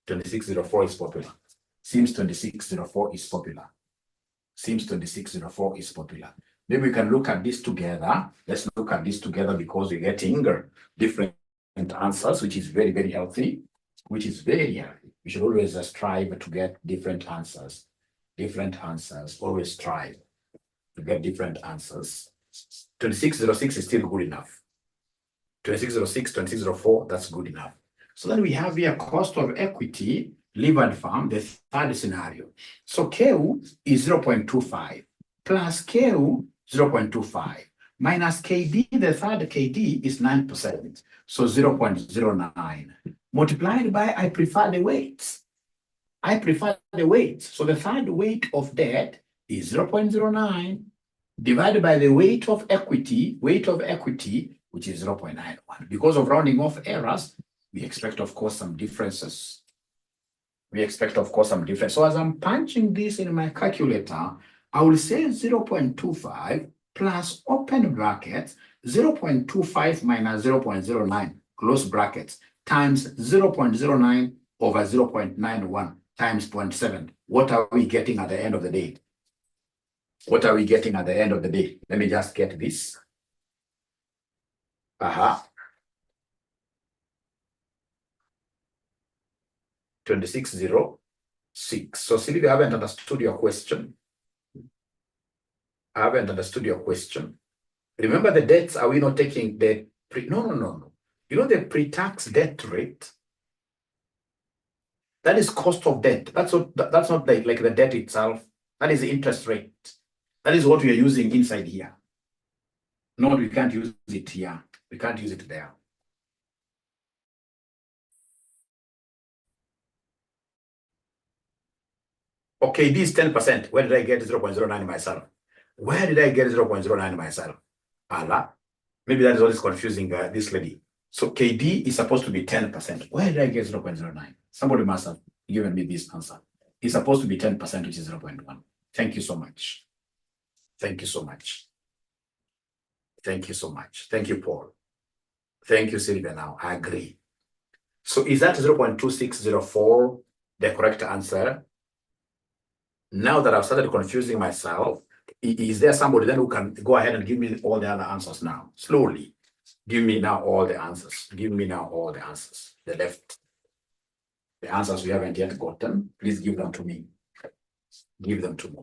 2604 is popular. Seems 2604 is popular. Seems 2604 is popular. Maybe we can look at this together. Let's look at this together because we're getting different answers, which is very, very healthy. Which is very healthy. We should always strive to get different answers. Different answers. Always strive to get different answers. 2606 is still good enough. 2606, 2604, that's good enough. So then we have here cost of equity, levered farm, the third scenario. So KU is 0.25 plus KU 0.25 minus KD, the third KD is 9%. So 0.09 multiplied by, I prefer the weights. I prefer the weights. So the third weight of debt is 0.09 divided by the weight of equity, which is 0.91. Because of rounding off errors, we expect, of course, some differences. So as I'm punching this in my calculator, I will say 0.25 plus open brackets, 0.25 minus 0.09, close brackets, times 0.09 over 0.91 times 0.7. What are we getting at the end of the day? What are we getting at the end of the day? Let me just get this. 2606. So Sylvia, I haven't understood your question. Remember the debts, are we not taking the no. You know the pre-tax debt rate? That is cost of debt. That's not like the debt itself. That is the interest rate. That is what we are using inside here. No, we can't use it here. We can't use it there. Okay, this is 10%. Where did I get 0.09 myself? Where did I get 0.09 myself? Allah. Maybe that is what is confusing this lady. So KD is supposed to be 10%. Where did I get 0.09? Somebody must have given me this answer. It's supposed to be 10%, which is 0.1. Thank you so much. Thank you so much. Thank you so much. Thank you, Paul. Thank you, Sylvia. Now, I agree. So is that 0.2604 the correct answer? Now that I've started confusing myself, is there somebody then who can go ahead and give me all the other answers now? Slowly. Give me now all the answers. Give me now all the answers. The left. The answers we haven't yet gotten, please give them to me. Give them to me.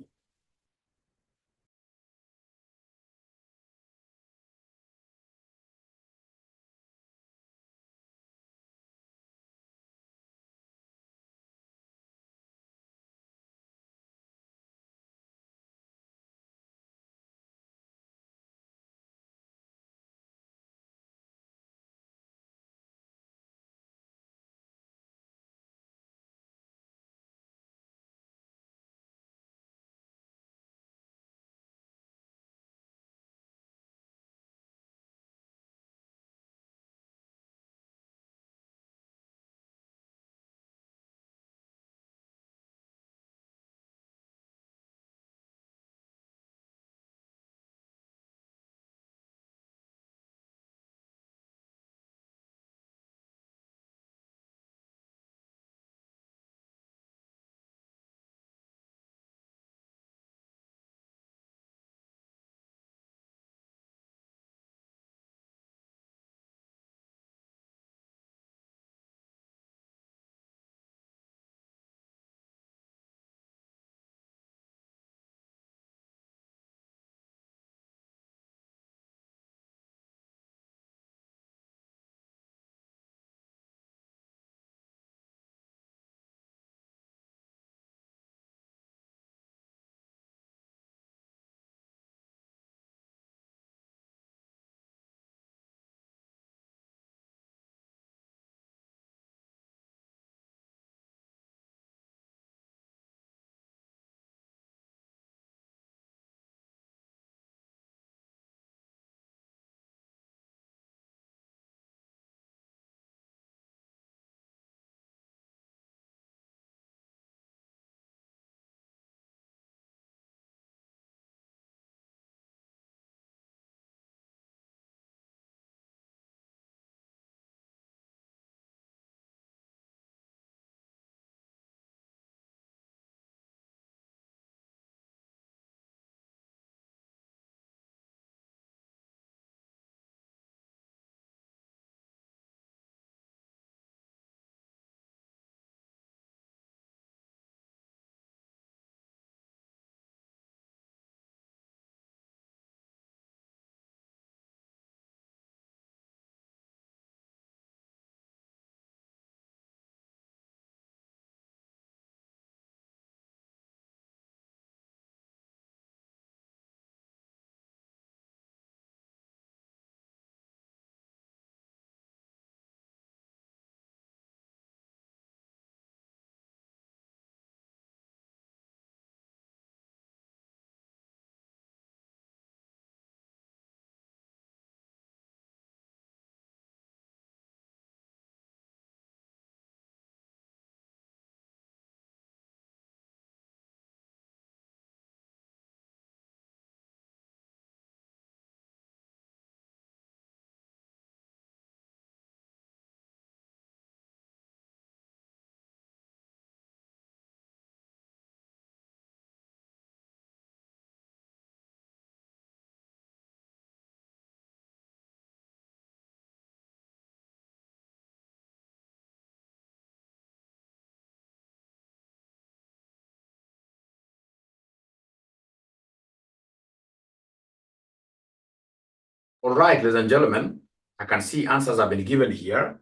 All right, ladies and gentlemen, I can see answers have been given here.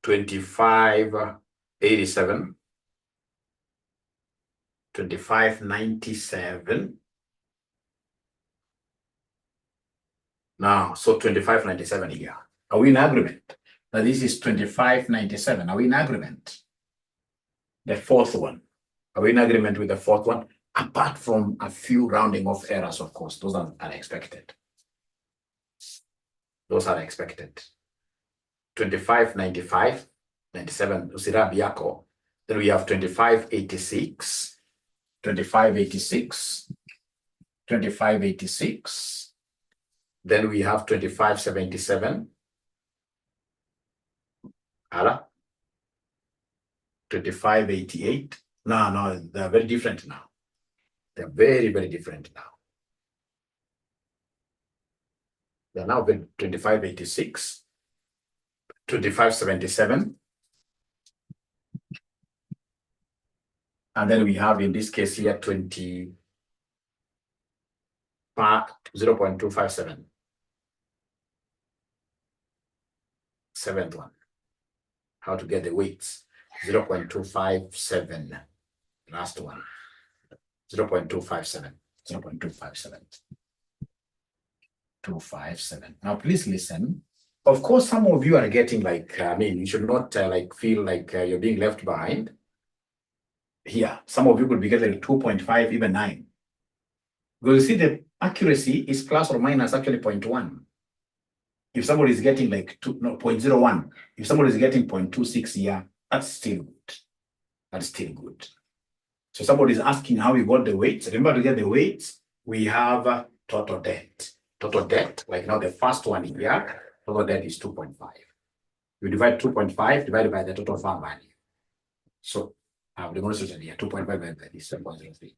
2587, 2597. Now, so 2597 here. Are we in agreement? Now this is 2597. Are we in agreement? The fourth one. Are we in agreement with the fourth one? Apart from a few rounding off errors, of course, those are expected. Those are expected. 2595, 97, usirabi yako. Then we have 2586, 2586, 2586. Then we have 2577. Ala. 2588. No, they're very different now. They're very, very different now. They're now 2586, 2577. And then we have in this case here 0.257. Seventh one. How to get the weights. 0.257. Last one. 0.257. 0.257. 257. Now, please listen. Of course, some of you are getting like, you should not feel like you're being left behind. Here, some of you could be getting 2.5, even 9. Because you see, the accuracy is plus or minus actually 0.1. If somebody is getting like 0.01, if somebody is getting 0.26 here, that's still good. That's still good. So somebody is asking how we got the weights. Remember, to get the weights, we have total debt. Total debt, like now the first one here, total debt is 2.5. You divide 2.5 divided by the total farm value. So I have demonstrated here, 2.5 divided by this, 7.03.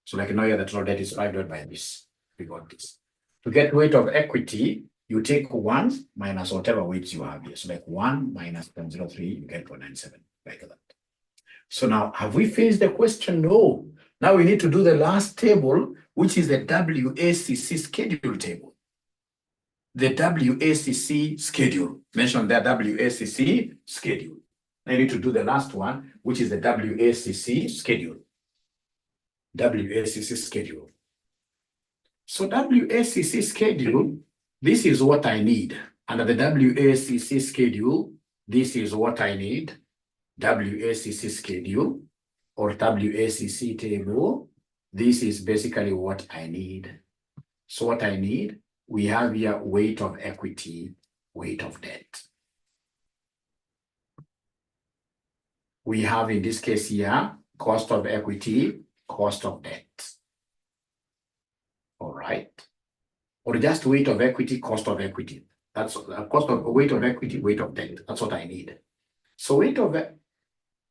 So like now here, the total debt is 5 divided by this. We got this. To get weight of equity, you take 1 minus whatever weights you have here. So like 1 minus 0.03, you get 0.97, like that. So now, have we finished the question? No. Now we need to do the last table, which is the WACC schedule table. The WACC schedule. Mention the WACC schedule. Now you need to do the last one, which is the WACC schedule. WACC schedule. So WACC schedule, this is what I need. Under the WACC schedule, this is what I need. WACC schedule or WACC table. This is basically what I need. So what I need, we have here weight of equity, weight of debt. We have in this case here, cost of equity, cost of debt. All right. Or just weight of equity, cost of equity. That's a cost of weight of equity, weight of debt. That's what I need. So weight of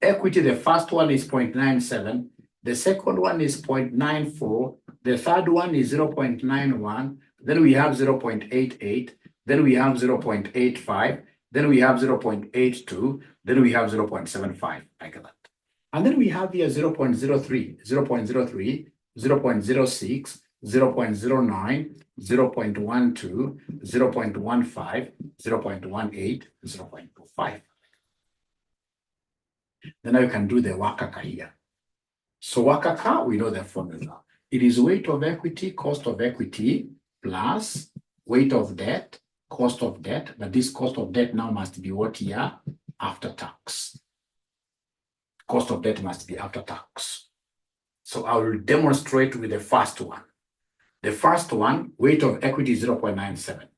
equity, the first one is 0.97. The second one is 0.94. The third one is 0.91. Then we have 0.88. Then we have 0.85. Then we have 0.82. Then we have 0.75, like that. And then we have here 0.03, 0.03, 0.06, 0.09, 0.12, 0.15, 0.18, 0.25. Then now you can do the wakaka here. So wakaka, we know the formula. It is weight of equity, cost of equity, plus weight of debt, cost of debt. But this cost of debt now must be what here? After tax. Cost of debt must be after tax. So I will demonstrate with the first one. The first one, weight of equity is 0.97.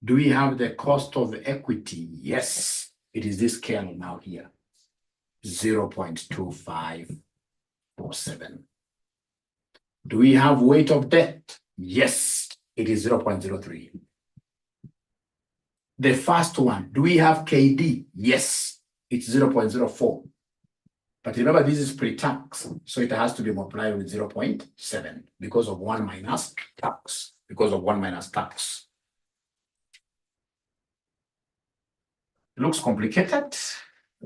Do we have the cost of equity? Yes. It is this scale now here. 0.2547. Do we have weight of debt? Yes, it is 0.03. The first one, do we have KD? Yes, it's 0.04. But remember, this is pre-tax, so it has to be multiplied with 0.7 because of 1 minus tax. Because of 1 minus tax. Looks complicated.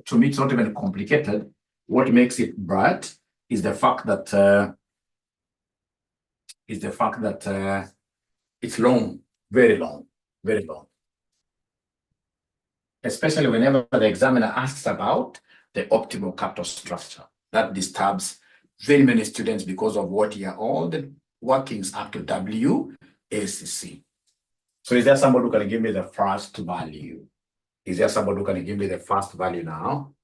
To me, it's not even complicated. What makes it bad is the fact that it's long, Very long, very long. Especially whenever the examiner asks about the optimal capital structure. That disturbs very many students because of what here, all the workings up to WACC. So is there somebody who can give me the first value? Is there somebody who can give me the first value now?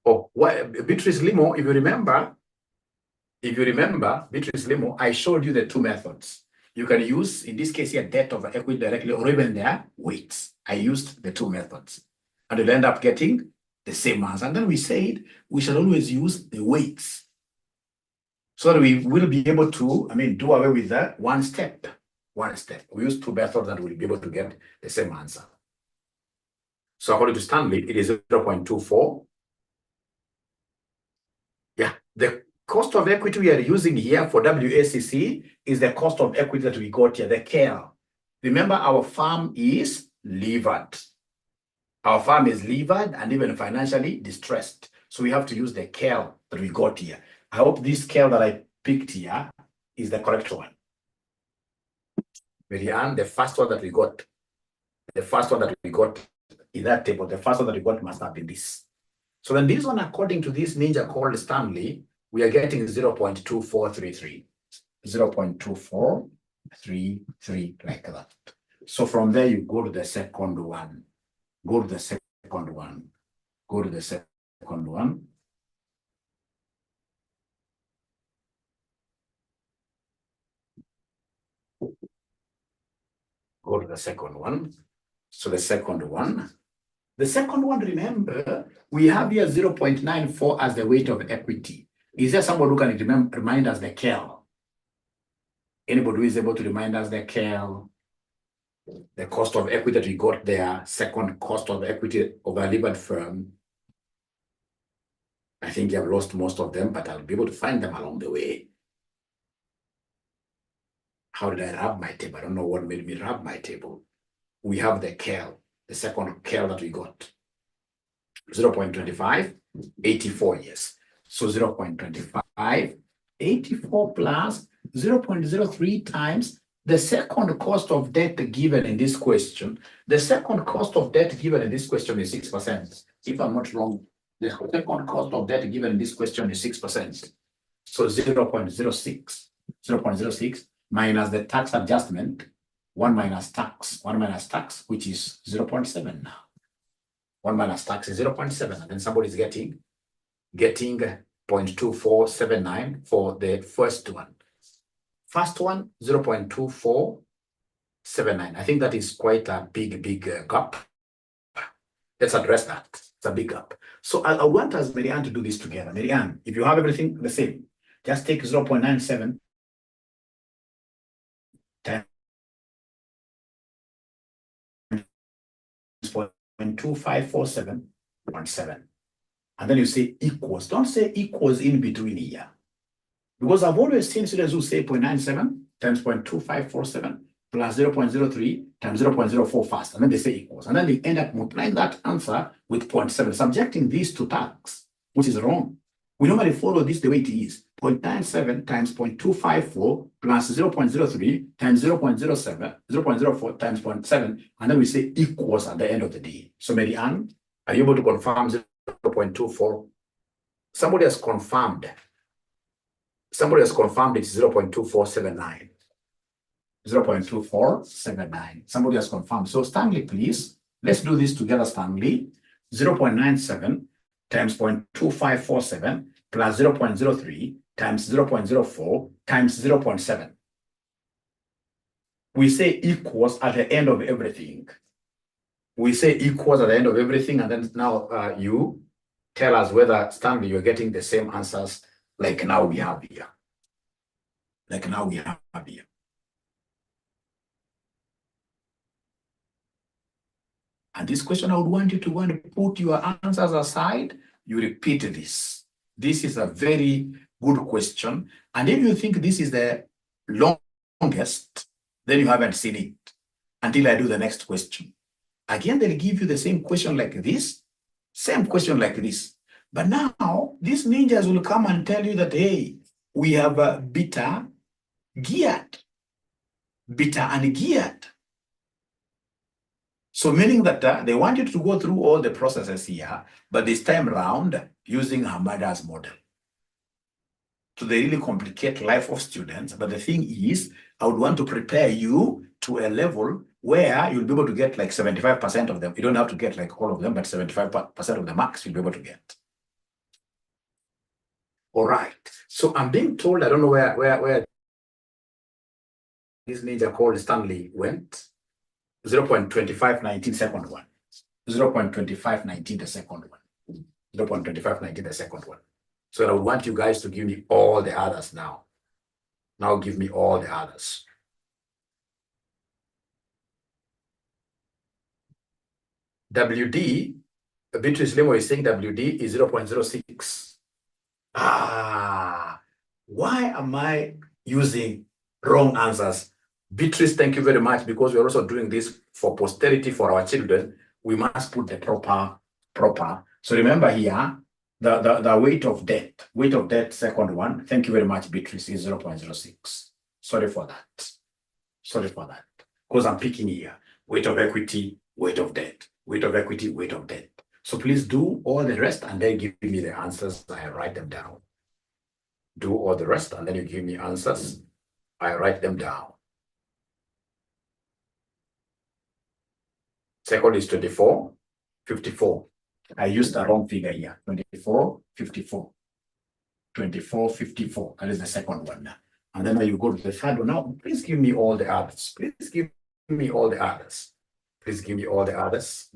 Oh, well, Beatrice Limo, if you remember, Beatrice Limo, I showed you the two methods. You can use, in this case here, debt of equity directly or even their weights. I used the two methods. And you'll end up getting the same answer. And then we said we shall always use the weights, so that we will be able to, do away with that one step. We use two methods and we'll be able to get the same answer. So according to Stanley, it is 0.24. Yeah, the cost of equity we are using here for WACC is the cost of equity that we got here, the CAL. Remember, our firm is levered. Our firm is levered and even financially distressed. So we have to use the CAL that we got here. I hope this scale that I picked here is the correct one. Marianne, the first one that we got in that table, the first one that we got must have been this. So then this one, according to this ninja called Stanley, we are getting 0.2433. 0.2433, like that. So from there, you go to the second one. Go to the second one. Go to the second one. Go to the second one. So the second one, remember, we have here 0.94 as the weight of equity. Is there somebody who can remind us the CAL? Anybody who is able to remind us the CAL? The cost of equity that we got there, second cost of equity of a levered firm. I think you have lost most of them, but I'll be able to find them along the way. How did I rub my table? I don't know what made me rub my table. We have the CAL, the second CAL that we got. 0.25, 84 years. So 0.25, 84 plus 0.03 times the second cost of debt given in this question. The second cost of debt given in this question is 6%. If I'm not wrong, the second cost of debt given in this question is 6%. So 0.06 minus the tax adjustment, 1 minus tax, which is 0.7 now. 1 minus tax is 0.7, and then somebody is getting 0.2479 for the first one. First one, 0.2479. I think that is quite a big gap. Let's address that. It's a big gap. So I want us, Marianne, to do this together. Marianne, if you have everything the same, just take 0.97 times 0.254717. And then you say equals. Don't say equals in between here. Because I've always seen students who say 0.97 times 0.2547 plus 0.03 times 0.04 first, and then they say equals. And then they end up multiplying that answer with 0.7, subjecting these to tax, which is wrong. We normally follow this the way it is. 0.97 times 0.254 plus 0.03 times 0.04 times 0.7, and then we say equals at the end of the day. So Marianne, are you able to confirm 0.24? Somebody has confirmed it's 0.2479. 0.2479. Somebody has confirmed. So Stanley, please, let's do this together, Stanley. 0.97 times 0.2547 plus 0.03 times 0.04 times 0.7. We say equals at the end of everything. And then now you tell us whether, Stanley, you're getting the same answers like now we have here. And this question, I would want you to put your answers aside. You repeat this. This is a very good question. And if you think this is the longest, then you haven't seen it until I do the next question. Again, they'll give you the same question like this, But now, these ninjas will come and tell you that, hey, we have beta geared. Beta and geared. So meaning that they want you to go through all the processes here, but this time around using Hamada's model. So they really complicate life of students. But the thing is, I would want to prepare you to a level where you'll be able to get like 75% of them. You don't have to get like all of them, but 75% of the marks you'll be able to get. All right. So I'm being told, I don't know where this ninja called Stanley went. 0.2519 second one. 0.2519 the second one. 0.2519 the second one. So I would want you guys to give me all the others now. Now give me all the others. WD, Beatrice Lemo is saying WD is 0.06. Why am I using wrong answers? Beatrice, thank you very much, because we're also doing this for posterity for our children. We must put the proper. So remember here, the weight of debt, second one. Thank you very much, Beatrice, is 0.06. Sorry for that. Because I'm picking here. Weight of equity, weight of debt. Weight of equity, weight of debt. So please do all the rest and then give me the answers. I write them down. Do all the rest and then you give me answers. I write them down. Second is 24, 54. I used the wrong figure here. 24, 54. 24, 54. That is the second one now. And then when you go to the third one now, please give me all the others. Please give me all the others. Please give me all the others.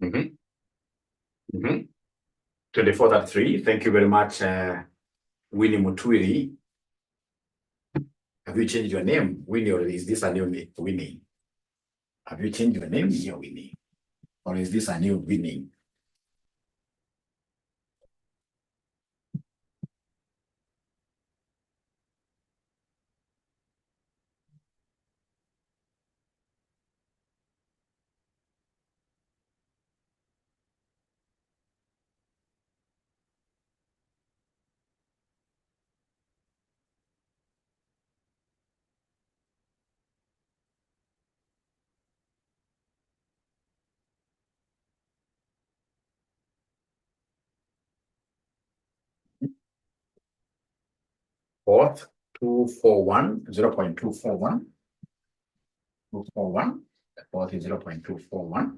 Mm-hmm. Mm-hmm. 24.3. Thank you very much, Winnie Mutwiri. Have you changed your name, Winnie, or is this a new name, Winnie? Have you changed your name here, Winnie? Or is this a new Winnie? Fourth, 241, 0.241. 241. The fourth is 0.241.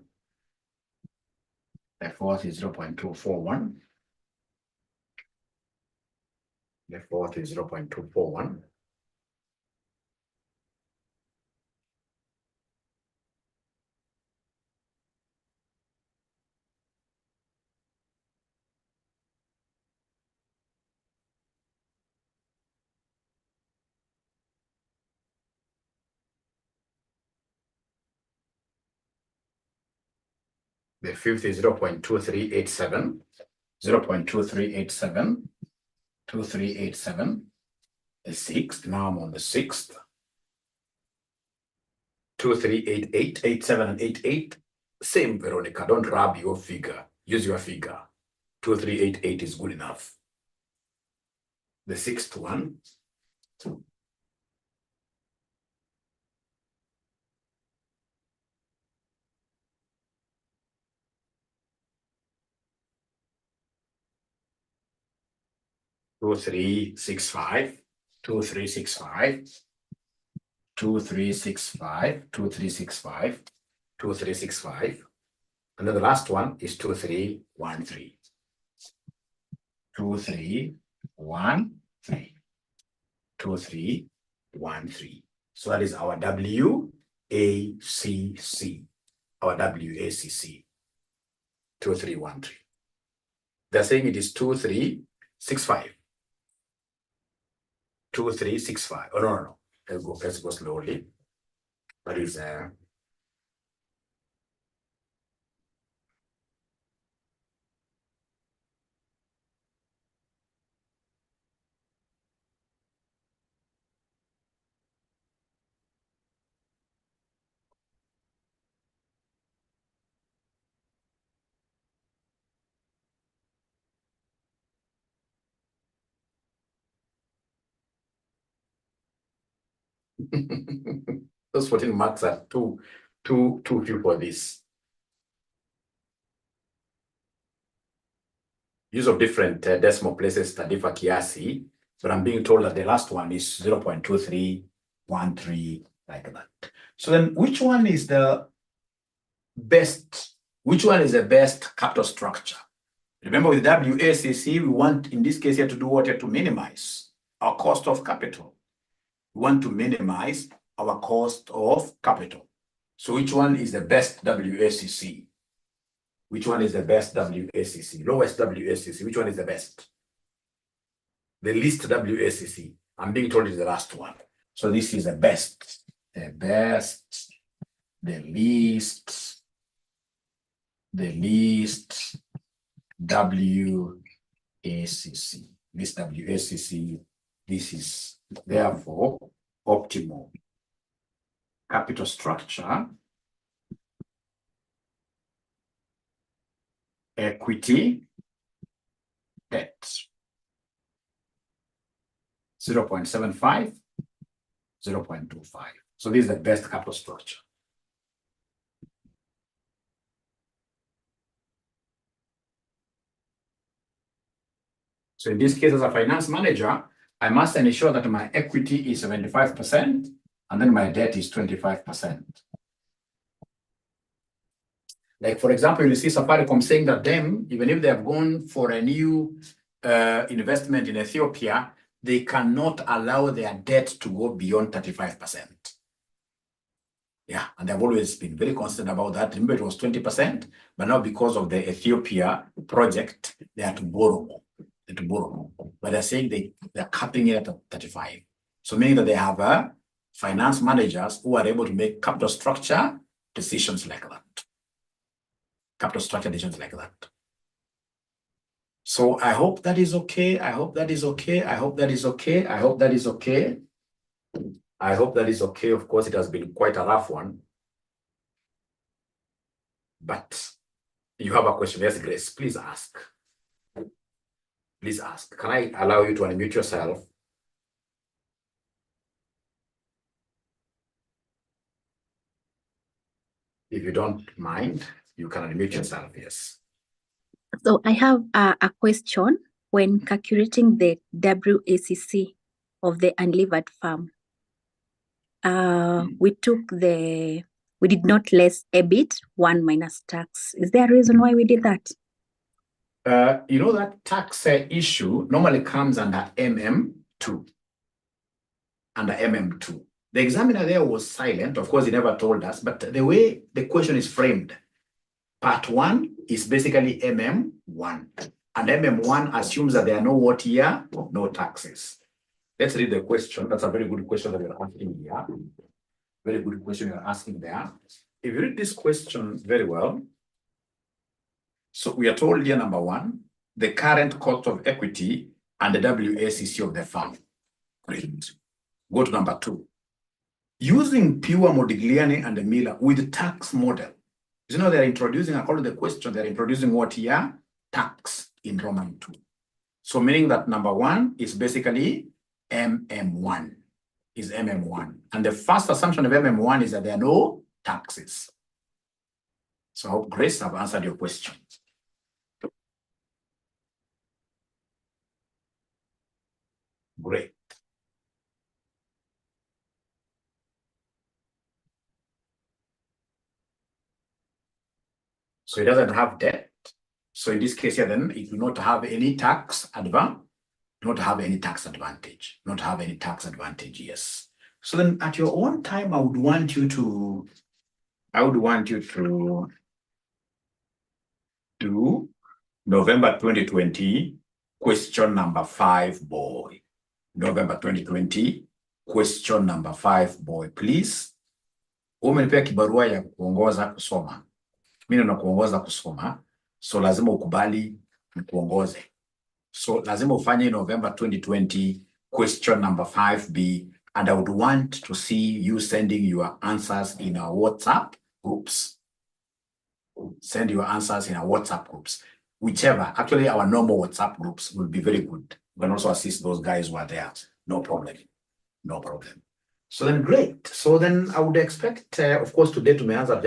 The fourth is 0.241. The fourth is 0.241. The fifth is 0.2387. 0.2387. 2387. The sixth, now I'm on the sixth. 2388, 87 and 88. Same, Veronica. Don't rub your figure. Use your figure. 2388 is good enough. The sixth one. Two, 365, 2365, 2365, 2365, 2365. And then the last one is 2313. 2, 3, 1, 3. 2, 3, 1, 3. So that is our WACC. Our WACC. 2, 3, 1, 3. They're saying it is 2, 3, 6, 5. 2, 3, 6, 5. Oh, no. Let's go slowly. That is those 14 marks are too few for this. Use of different decimal places tadifa kiasi, but I'm being told that the last one is 0.2313, like that. So then which one is the best? Which one is the best capital structure? Remember, with WACC, we want, in this case here, to do what? To minimize our cost of capital. We want to minimize our cost of capital. So which one is the best WACC? Which one is the best WACC? Lowest WACC. Which one is the best? The least WACC. I'm being told is the last one. So this is the best, the least WACC. This WACC, this is therefore optimal capital structure, equity, debt. 0.75, 0.25. So this is the best capital structure. So in this case, as a finance manager, I must ensure that my equity is 75% and then my debt is 25%. Like, for example, you see Safaricom saying that them, even if they have gone for a new investment in Ethiopia, they cannot allow their debt to go beyond 35%. Yeah, and they've always been very constant about that. Remember, it was 20%, but now because of the Ethiopia project, they have to borrow more. But they're saying they're capping it at 35. So meaning that they have finance managers who are able to make capital structure decisions like that. Capital structure decisions like that. So I hope that is okay. I hope that is okay. I hope that is okay. I hope that is okay. I hope that is okay. Of course, it has been quite a rough one. But you have a question. Yes, Grace, please ask. Please ask. Can I allow you to unmute yourself? If you don't mind, you can unmute yourself, yes. So I have a question. When calculating the WACC of the unlevered farm, we did not less EBIT 1 minus tax. Is there a reason why we did that? You know, that tax issue normally comes under MM2. Under MM2. The examiner there was silent. Of course, he never told us, but the way the question is framed, part 1 is basically MM1. And MM1 assumes that there are no what here? No taxes. Let's read the question. That's a very good question that you're asking here. Very good question you're asking there. If you read this question very well, so we are told here, number 1, the current cost of equity and the WACC of the farm. Great. Go to number 2. Using pure Modigliani and Miller with the tax model. You know, they're introducing, according to the question, they're introducing what here? Tax in Roman 2. So meaning that number 1 is basically MM1. Is MM1. And the first assumption of MM1 is that there are no taxes. So I hope, Grace, I've answered your question. Great. So it doesn't have debt. So in this case here, then it will not have any tax advantage. Not have any tax advantage. Not have any tax advantage. Yes. So then, at your own time, I would want you to do November 2020 question number 5, boy. November 2020 question number 5, boy. Please. Umenipea kibarua ya kuongoza kusoma. Mimi nakuongoza kusoma. So lazima ukubali nikuongoze. So lazima ufanye November 2020 question number 5B, and I would want to see you sending your answers in our WhatsApp groups. Send your answers in our WhatsApp groups. Whichever, actually our normal WhatsApp groups will be very good. We can also assist those guys who are there. No problem. No problem. So then great. So then I would expect, of course, today to me answer